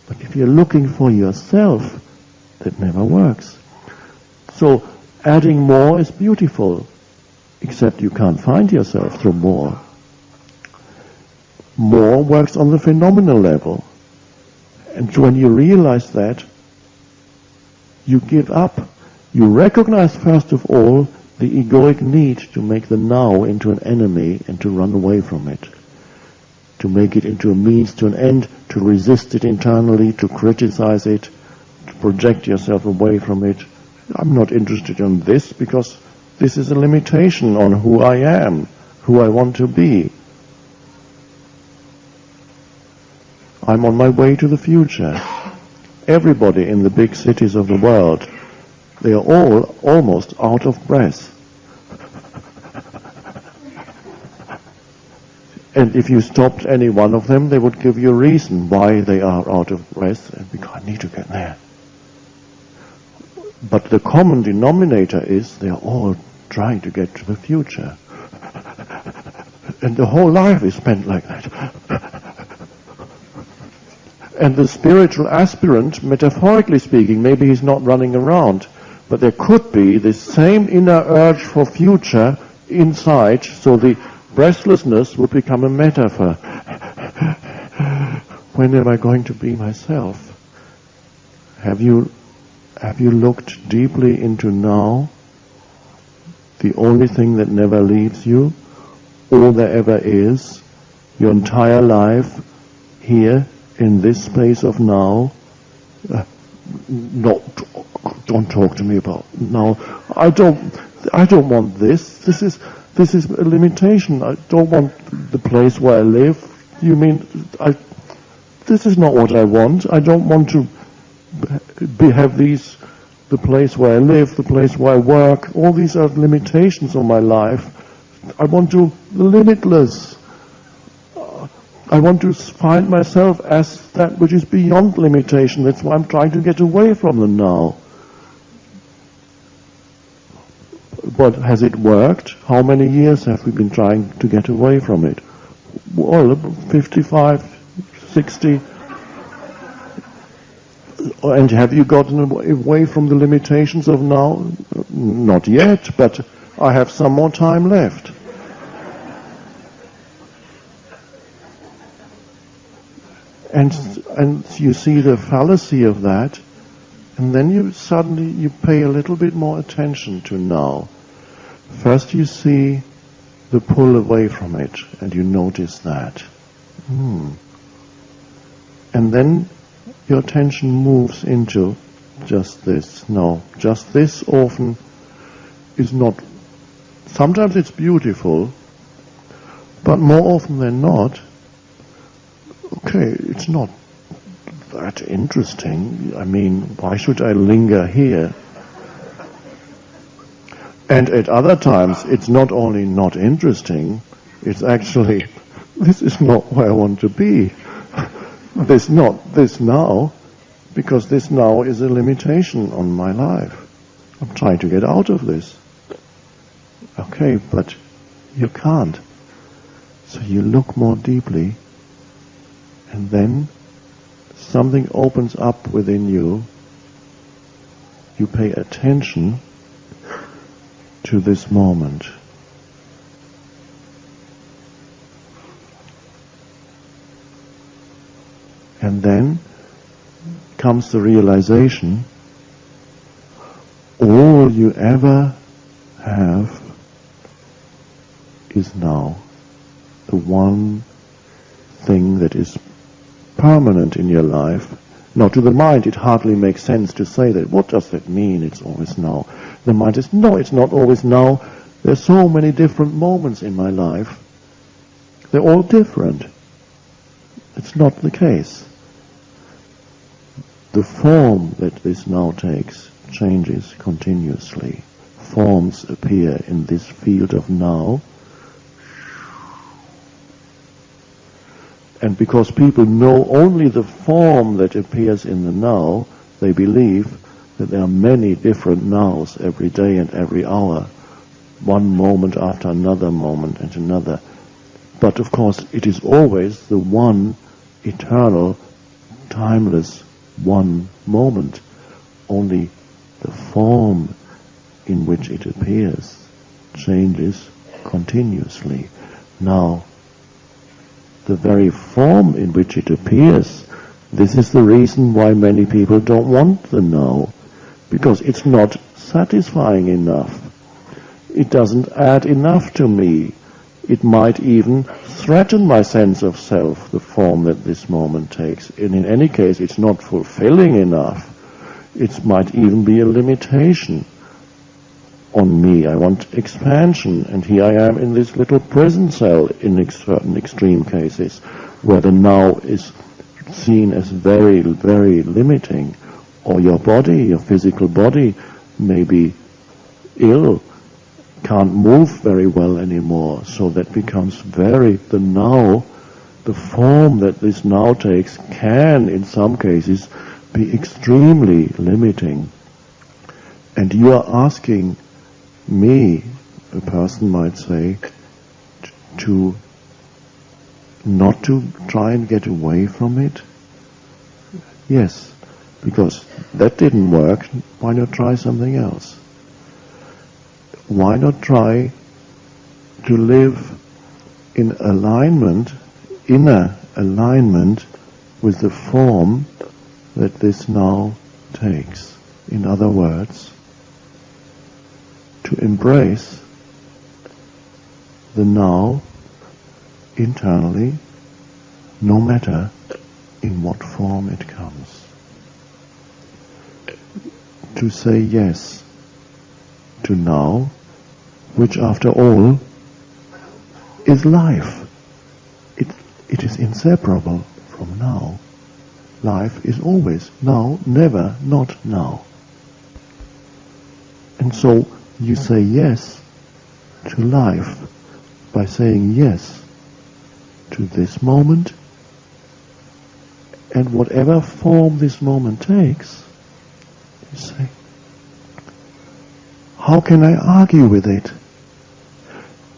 But if you're looking for yourself, that never works. So adding more is beautiful, except you can't find yourself through more. More works on the phenomenal level. And when you realize that, you give up. You recognize, first of all, the egoic need to make the now into an enemy and to run away from it. To make it into a means to an end, to resist it internally, to criticize it, to project yourself away from it. I'm not interested in this because this is a limitation on who I am, who I want to be. I'm on my way to the future. everybody in the big cities of the world, they are all almost out of breath. And if you stopped any one of them, they would give you a reason why they are out of breath, and because I need to get there. But the common denominator is they are all trying to get to the future. And the whole life is spent like that. And the spiritual aspirant, metaphorically speaking, maybe he's not running around, but there could be this same inner urge for future inside, so the breathlessness would become a metaphor. When am I going to be myself? Have you looked deeply into now? The only thing that never leaves you, all there ever is, your entire life here in this space of now. Don't talk to me about now. I don't want this. This is a limitation. I don't want the place where I live. You mean this is not what I want. I don't want to have the place where I live, the place where I work. All these are limitations of my life. I want to limitless. I want to find myself as that which is beyond limitation. That's why I'm trying to get away from the now. But has it worked? How many years have we been trying to get away from it? Well, 55, 60. And have you gotten away from the limitations of now? Not yet, but I have some more time left. And you see the fallacy of that, and then you suddenly pay a little bit more attention to now. First you see the pull away from it, and you notice that. And then your attention moves into just this. No, just this often is not. Sometimes it's beautiful, but more often than not, okay, it's not that interesting. I mean, why should I linger here? And at other times, it's not only not interesting, it's actually, this is not where I want to be. This not this now, because this now is a limitation on my life. I'm trying to get out of this. Okay, but you can't. So you look more deeply, and then something opens up within you. You pay attention to this moment. And then comes the realization, all you ever have is now. The one thing that is permanent in your life. Now, to the mind, it hardly makes sense to say that. What does that mean? It's always now. The mind says, no, it's not always now. There's so many different moments in my life. They're all different. It's not the case. The form that this now takes changes continuously. Forms appear in this field of now. And because people know only the form that appears in the now, they believe that there are many different nows every day and every hour, one moment after another moment and another. But of course it is always the one eternal, timeless, one moment. Only the form in which it appears changes continuously. Now, the very form in which it appears, this is the reason why many people don't want the now, because it's not satisfying enough. It doesn't add enough to me. It might even threaten my sense of self, the form that this moment takes. And in any case, it's not fulfilling enough. It might even be a limitation on me. I want expansion, and here I am in this little prison cell in certain extreme cases, where the now is seen as very, very limiting. Or your body, your physical body, may be ill, can't move very well anymore. So that becomes the now, the form that this now takes can, in some cases, be extremely limiting. And you are asking me, a person might say, to not to try and get away from it? Yes, because that didn't work. Why not try something else? Why not try to live in alignment, inner alignment with the form that this now takes? In other words, to embrace the now internally, no matter in what form it comes. To say yes to now, which after all is life. It is inseparable from now. Life is always now, never not now. And so you say yes to life by saying yes to this moment, and whatever form this moment takes, you say, how can I argue with it?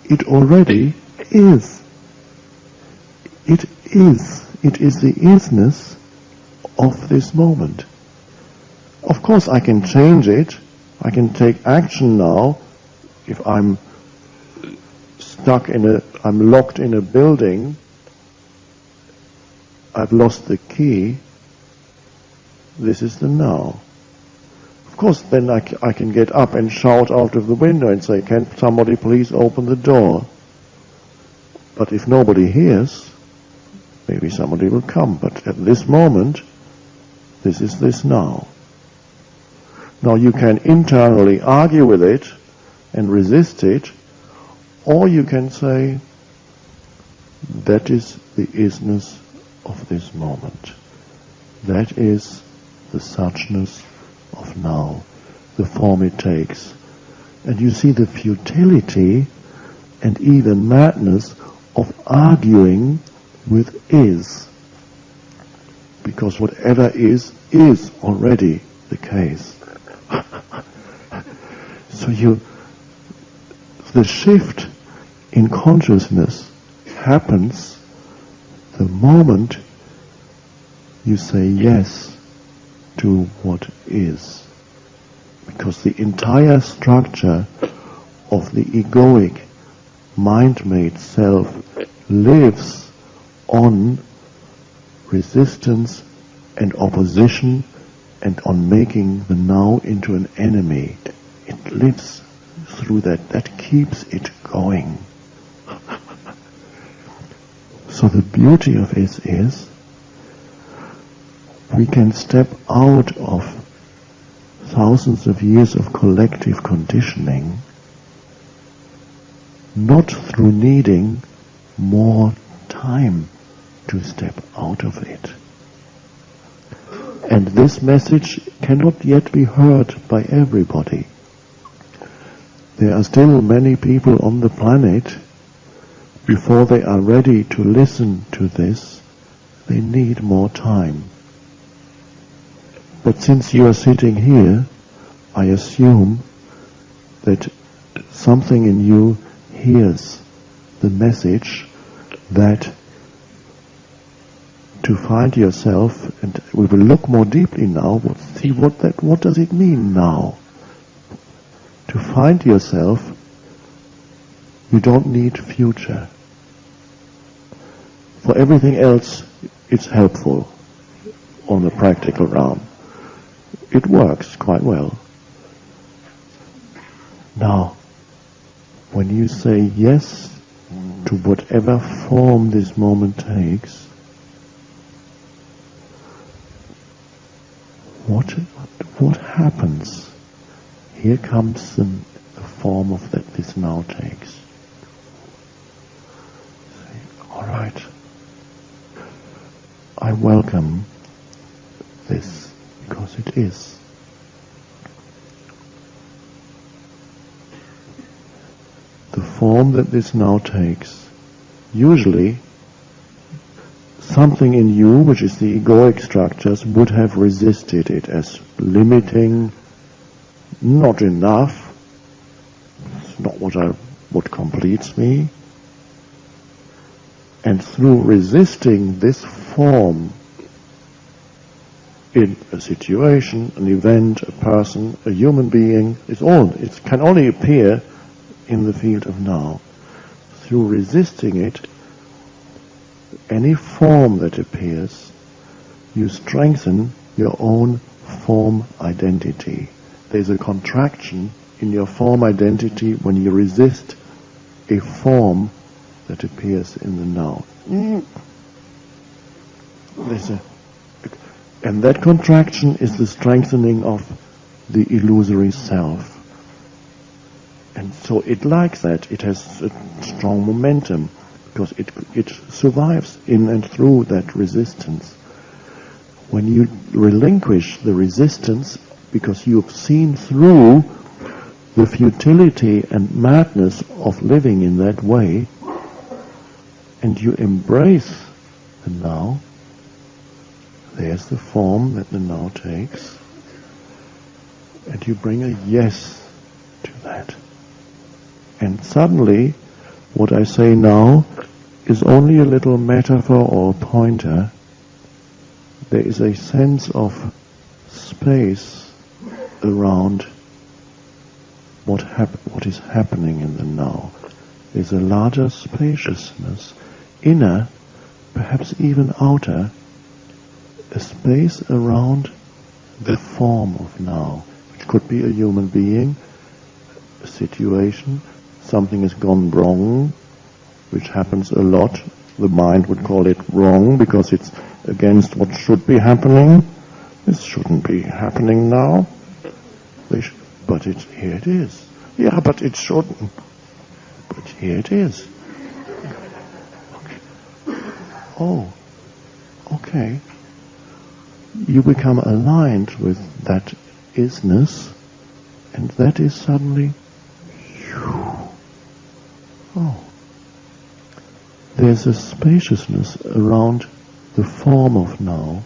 It already is. It is. It is the isness of this moment. Of course I can change it. I can take action now. If I'm I'm locked in a building, I've lost the key, this is the now. Of course then I can get up and shout out of the window and say, can somebody please open the door? But if nobody hears, maybe somebody will come. But at this moment, this is this now. Now you can internally argue with it and resist it, or you can say, that is the isness of this moment. That is the suchness of now, the form it takes. And you see the futility and even madness of arguing with is. Because whatever is already the case. So the shift in consciousness happens the moment you say yes to what is. Because the entire structure of the egoic, mind-made self lives on resistance and opposition and on making the now into an enemy. It lives through that. That keeps it going. So the beauty of it is we can step out of thousands of years of collective conditioning, not through needing more time to step out of it. And this message cannot yet be heard by everybody. There are still many people on the planet, before they are ready to listen to this, they need more time. But since you are sitting here, I assume that something in you hears the message that to find yourself, and we will look more deeply now, see what does it mean now? To find yourself, you don't need future. For everything else, it's helpful on the practical realm. It works quite well. Now, when you say yes to whatever form this moment takes, what happens? Here comes the form of that this now takes. Say, all right, I welcome this because it is. The form that this now takes, usually something in you, which is the egoic structures, would have resisted it as limiting, not enough, it's not what completes me. And through resisting this form in a situation, an event, a person, a human being, it can only appear in the field of now. Through resisting it, any form that appears, you strengthen your own form identity. There's a contraction in your form identity when you resist a form that appears in the now. And that contraction is the strengthening of the illusory self. And so it likes that. It has a strong momentum because it survives in and through that resistance. When you relinquish the resistance because you've seen through the futility and madness of living in that way, and you embrace the now, there's the form that the now takes, and you bring a yes to that. And suddenly, what I say now is only a little metaphor or pointer. There is a sense of space around what is happening in the now. There's a larger spaciousness, inner, perhaps even outer, a space around the form of now, which could be a human being, a situation, something has gone wrong, which happens a lot. The mind would call it wrong because it's against what should be happening. This shouldn't be happening now. But here it is. Yeah, but it shouldn't. But here it is. Okay. Oh, okay. You become aligned with that isness, and that is suddenly, oh, there's a spaciousness around the form of now.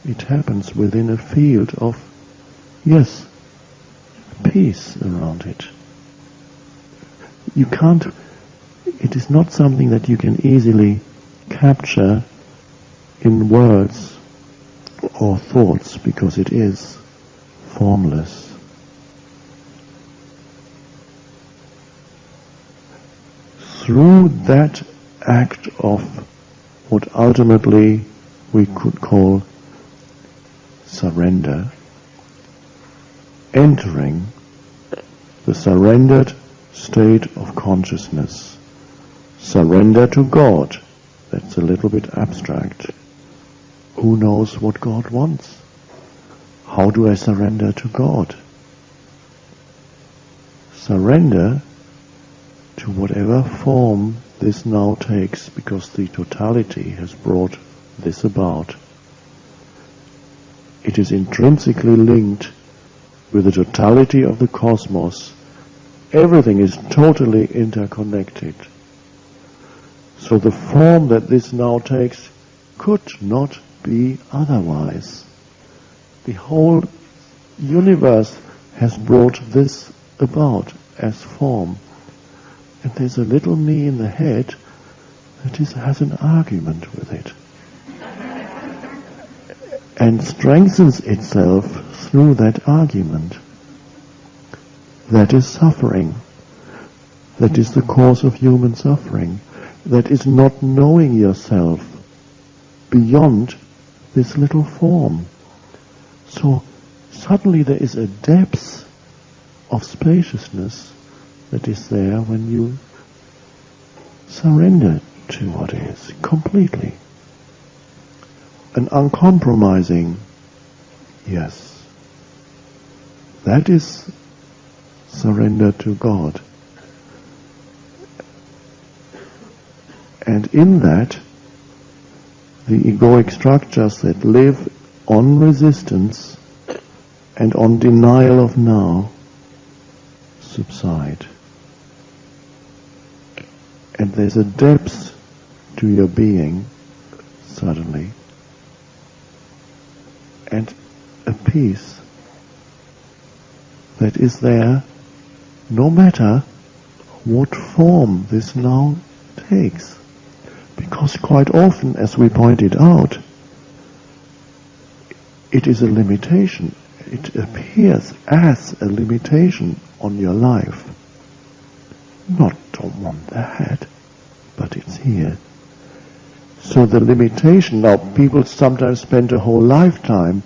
It happens within a field of, yes, peace around it. You can't, it is not something that you can easily capture in words or thoughts because it is formless. Through that act of what ultimately we could call surrender, entering the surrendered state of consciousness, surrender to God, that's a little bit abstract. Who knows what God wants? How do I surrender to God? Surrender to whatever form this now takes, because the totality has brought this about. It is intrinsically linked with the totality of the cosmos. Everything is totally interconnected. So the form that this now takes could not be otherwise. The whole universe has brought this about as form. And there's a little me in the head that has an argument with it. And strengthens itself through that argument. That is suffering. That is the cause of human suffering. That is not knowing yourself beyond this little form. So suddenly there is a depth of spaciousness that is there when you surrender to what is completely. An uncompromising yes. That is surrender to God. And in that, the egoic structures that live on resistance and on denial of now subside. And there's a depth to your being suddenly, and a peace that is there no matter what form this now takes. Because quite often, as we pointed out, it is a limitation. It appears as a limitation on your life. Not don't want that, but it's here. So the limitation, now people sometimes spend a whole lifetime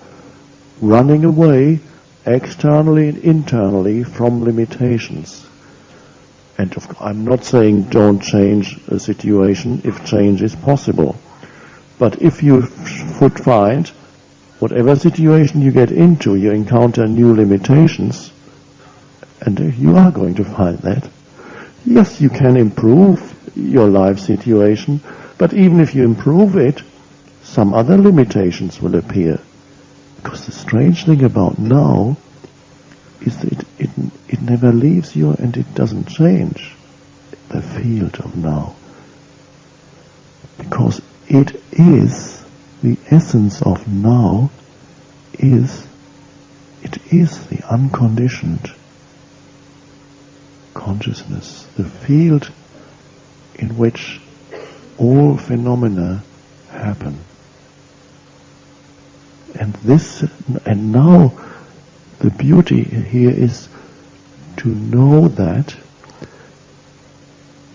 running away externally and internally from limitations. And I'm not saying don't change a situation if change is possible. But if you would find, whatever situation you get into, you encounter new limitations, and you are going to find that. Yes, you can improve your life situation, but even if you improve it, some other limitations will appear. Because the strange thing about now is that it never leaves you and it doesn't change, the field of now. Because it is, the essence of now is, it is the unconditioned consciousness, the field in which all phenomena happen. And now the beauty here is to know that,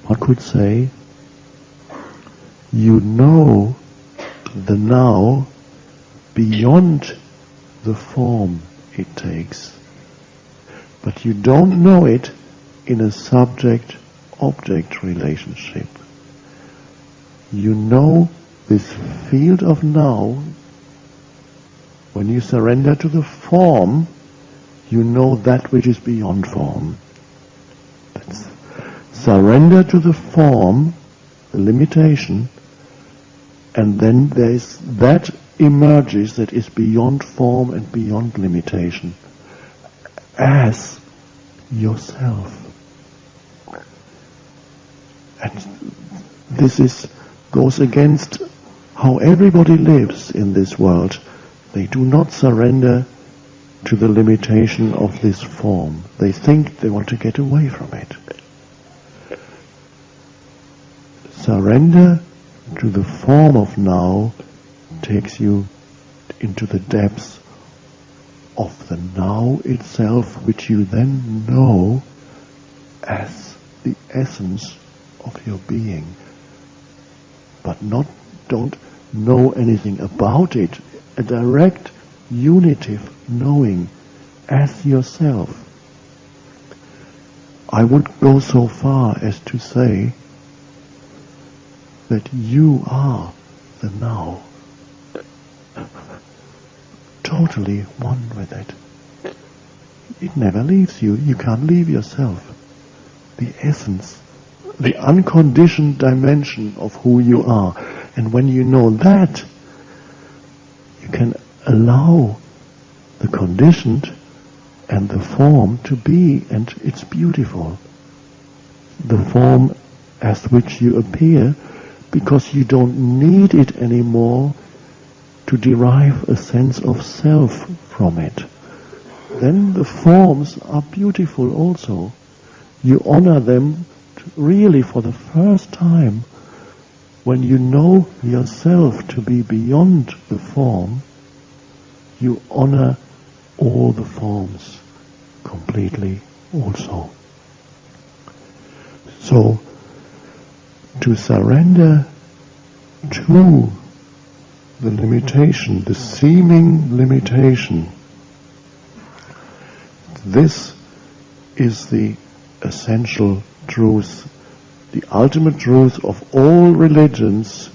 one could say, you know the now beyond the form it takes. But you don't know it in a subject-object relationship. You know this field of now. When you surrender to the form, you know that which is beyond form. That's surrender to the form, the limitation, and then there is that emerges that is beyond form and beyond limitation as yourself. And this goes against how everybody lives in this world. They do not surrender to the limitation of this form. They think they want to get away from it. Surrender to the form of now takes you into the depths of the now itself, which you then know as the essence of your being. But don't know anything about it. A direct unitive knowing as yourself. I would go so far as to say that you are the now. Totally one with it. It never leaves you. You can't leave yourself. The essence, the unconditioned dimension of who you are. And when you know that, you can allow the conditioned and the form to be, and it's beautiful. The form as which you appear, because you don't need it anymore to derive a sense of self from it. Then the forms are beautiful also. You honor them really for the first time. When you know yourself to be beyond the form, you honor all the forms completely also. So, to surrender to the limitation, the seeming limitation, this is the essential truth. The ultimate truth of all religions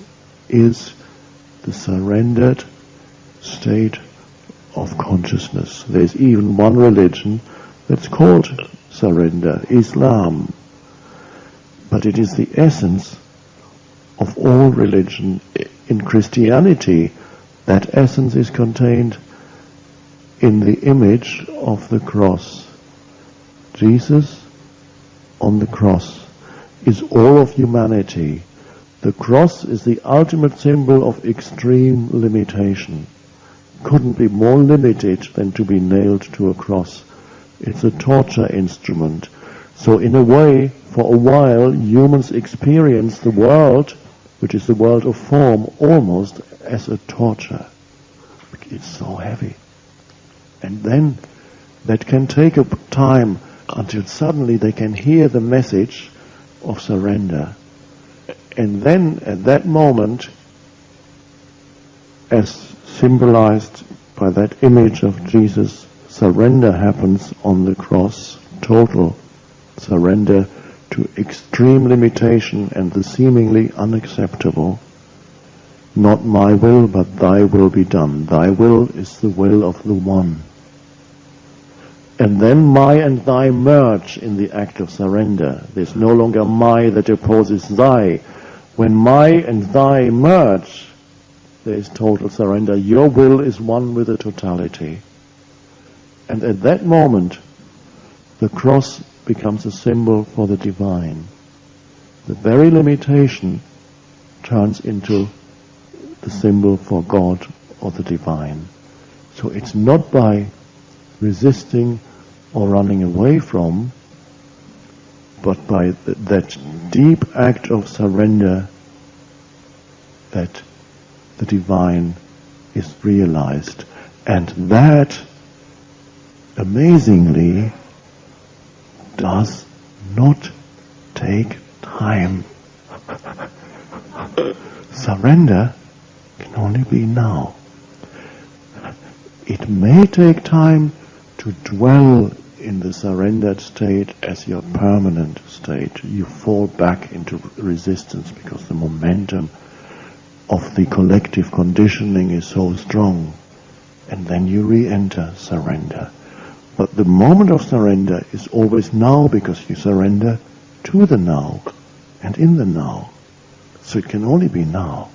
is the surrendered state of consciousness. There's even one religion that's called surrender, Islam. But it is the essence of all religion. in Christianity, that essence is contained in the image of the cross. Jesus on the cross is all of humanity. The cross is the ultimate symbol of extreme limitation. Couldn't be more limited than to be nailed to a cross. It's a torture instrument. So in a way, for a while, humans experience the world, which is the world of form, almost as a torture. It's so heavy. And then that can take a time until suddenly they can hear the message of surrender. And then at that moment, as symbolized by that image of Jesus, surrender happens on the cross, total surrender to extreme limitation and the seemingly unacceptable. Not my will, but thy will be done. Thy will is the will of the one. And then my and thy merge in the act of surrender. There's no longer my that opposes thy. When my and thy merge, there is total surrender. Your will is one with the totality. And at that moment, the cross becomes a symbol for the divine. The very limitation turns into the symbol for God or the divine. So it's not by resisting or running away from, but by that deep act of surrender that the divine is realized. And that, amazingly, does not take time. Surrender can only be now. It may take time to dwell in the surrendered state as your permanent state. You fall back into resistance because the momentum of the collective conditioning is so strong. And then you re-enter surrender. But the moment of surrender is always now, because you surrender to the now and in the now. So it can only be now.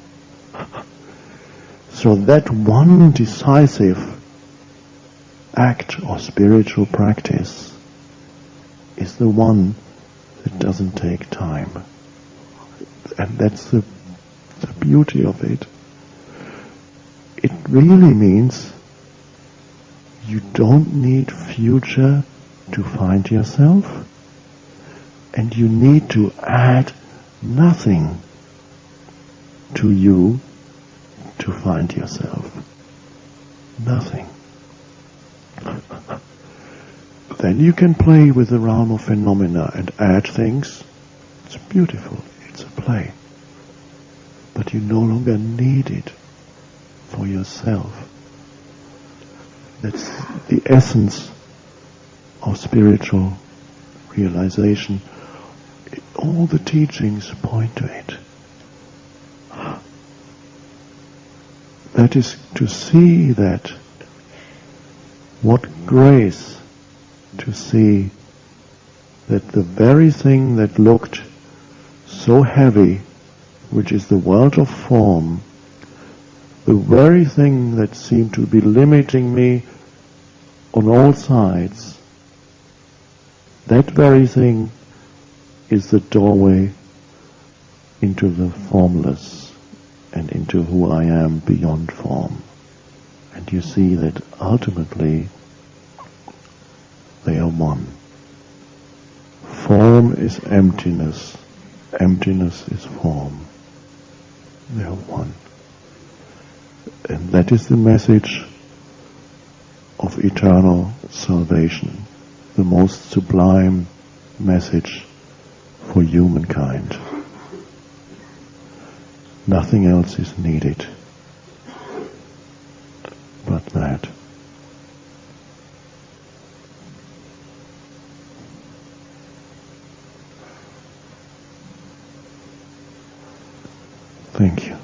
So that one decisive act or spiritual practice is the one that doesn't take time. And that's the beauty of it. It really means you don't need future to find yourself, and you need to add nothing to you to find yourself. Nothing. Then you can play with the realm of phenomena and add things. It's beautiful. It's a play. But you no longer need it for yourself. That's the essence of spiritual realization. All the teachings point to it. That is to see that. What grace to see that the very thing that looked so heavy, which is the world of form, the very thing that seemed to be limiting me on all sides, that very thing is the doorway into the formless and into who I am beyond form. And you see that ultimately they are one. Form is emptiness. Emptiness is form. They are one. And that is the message of eternal salvation. The most sublime message for humankind. Nothing else is needed but that. Thank you.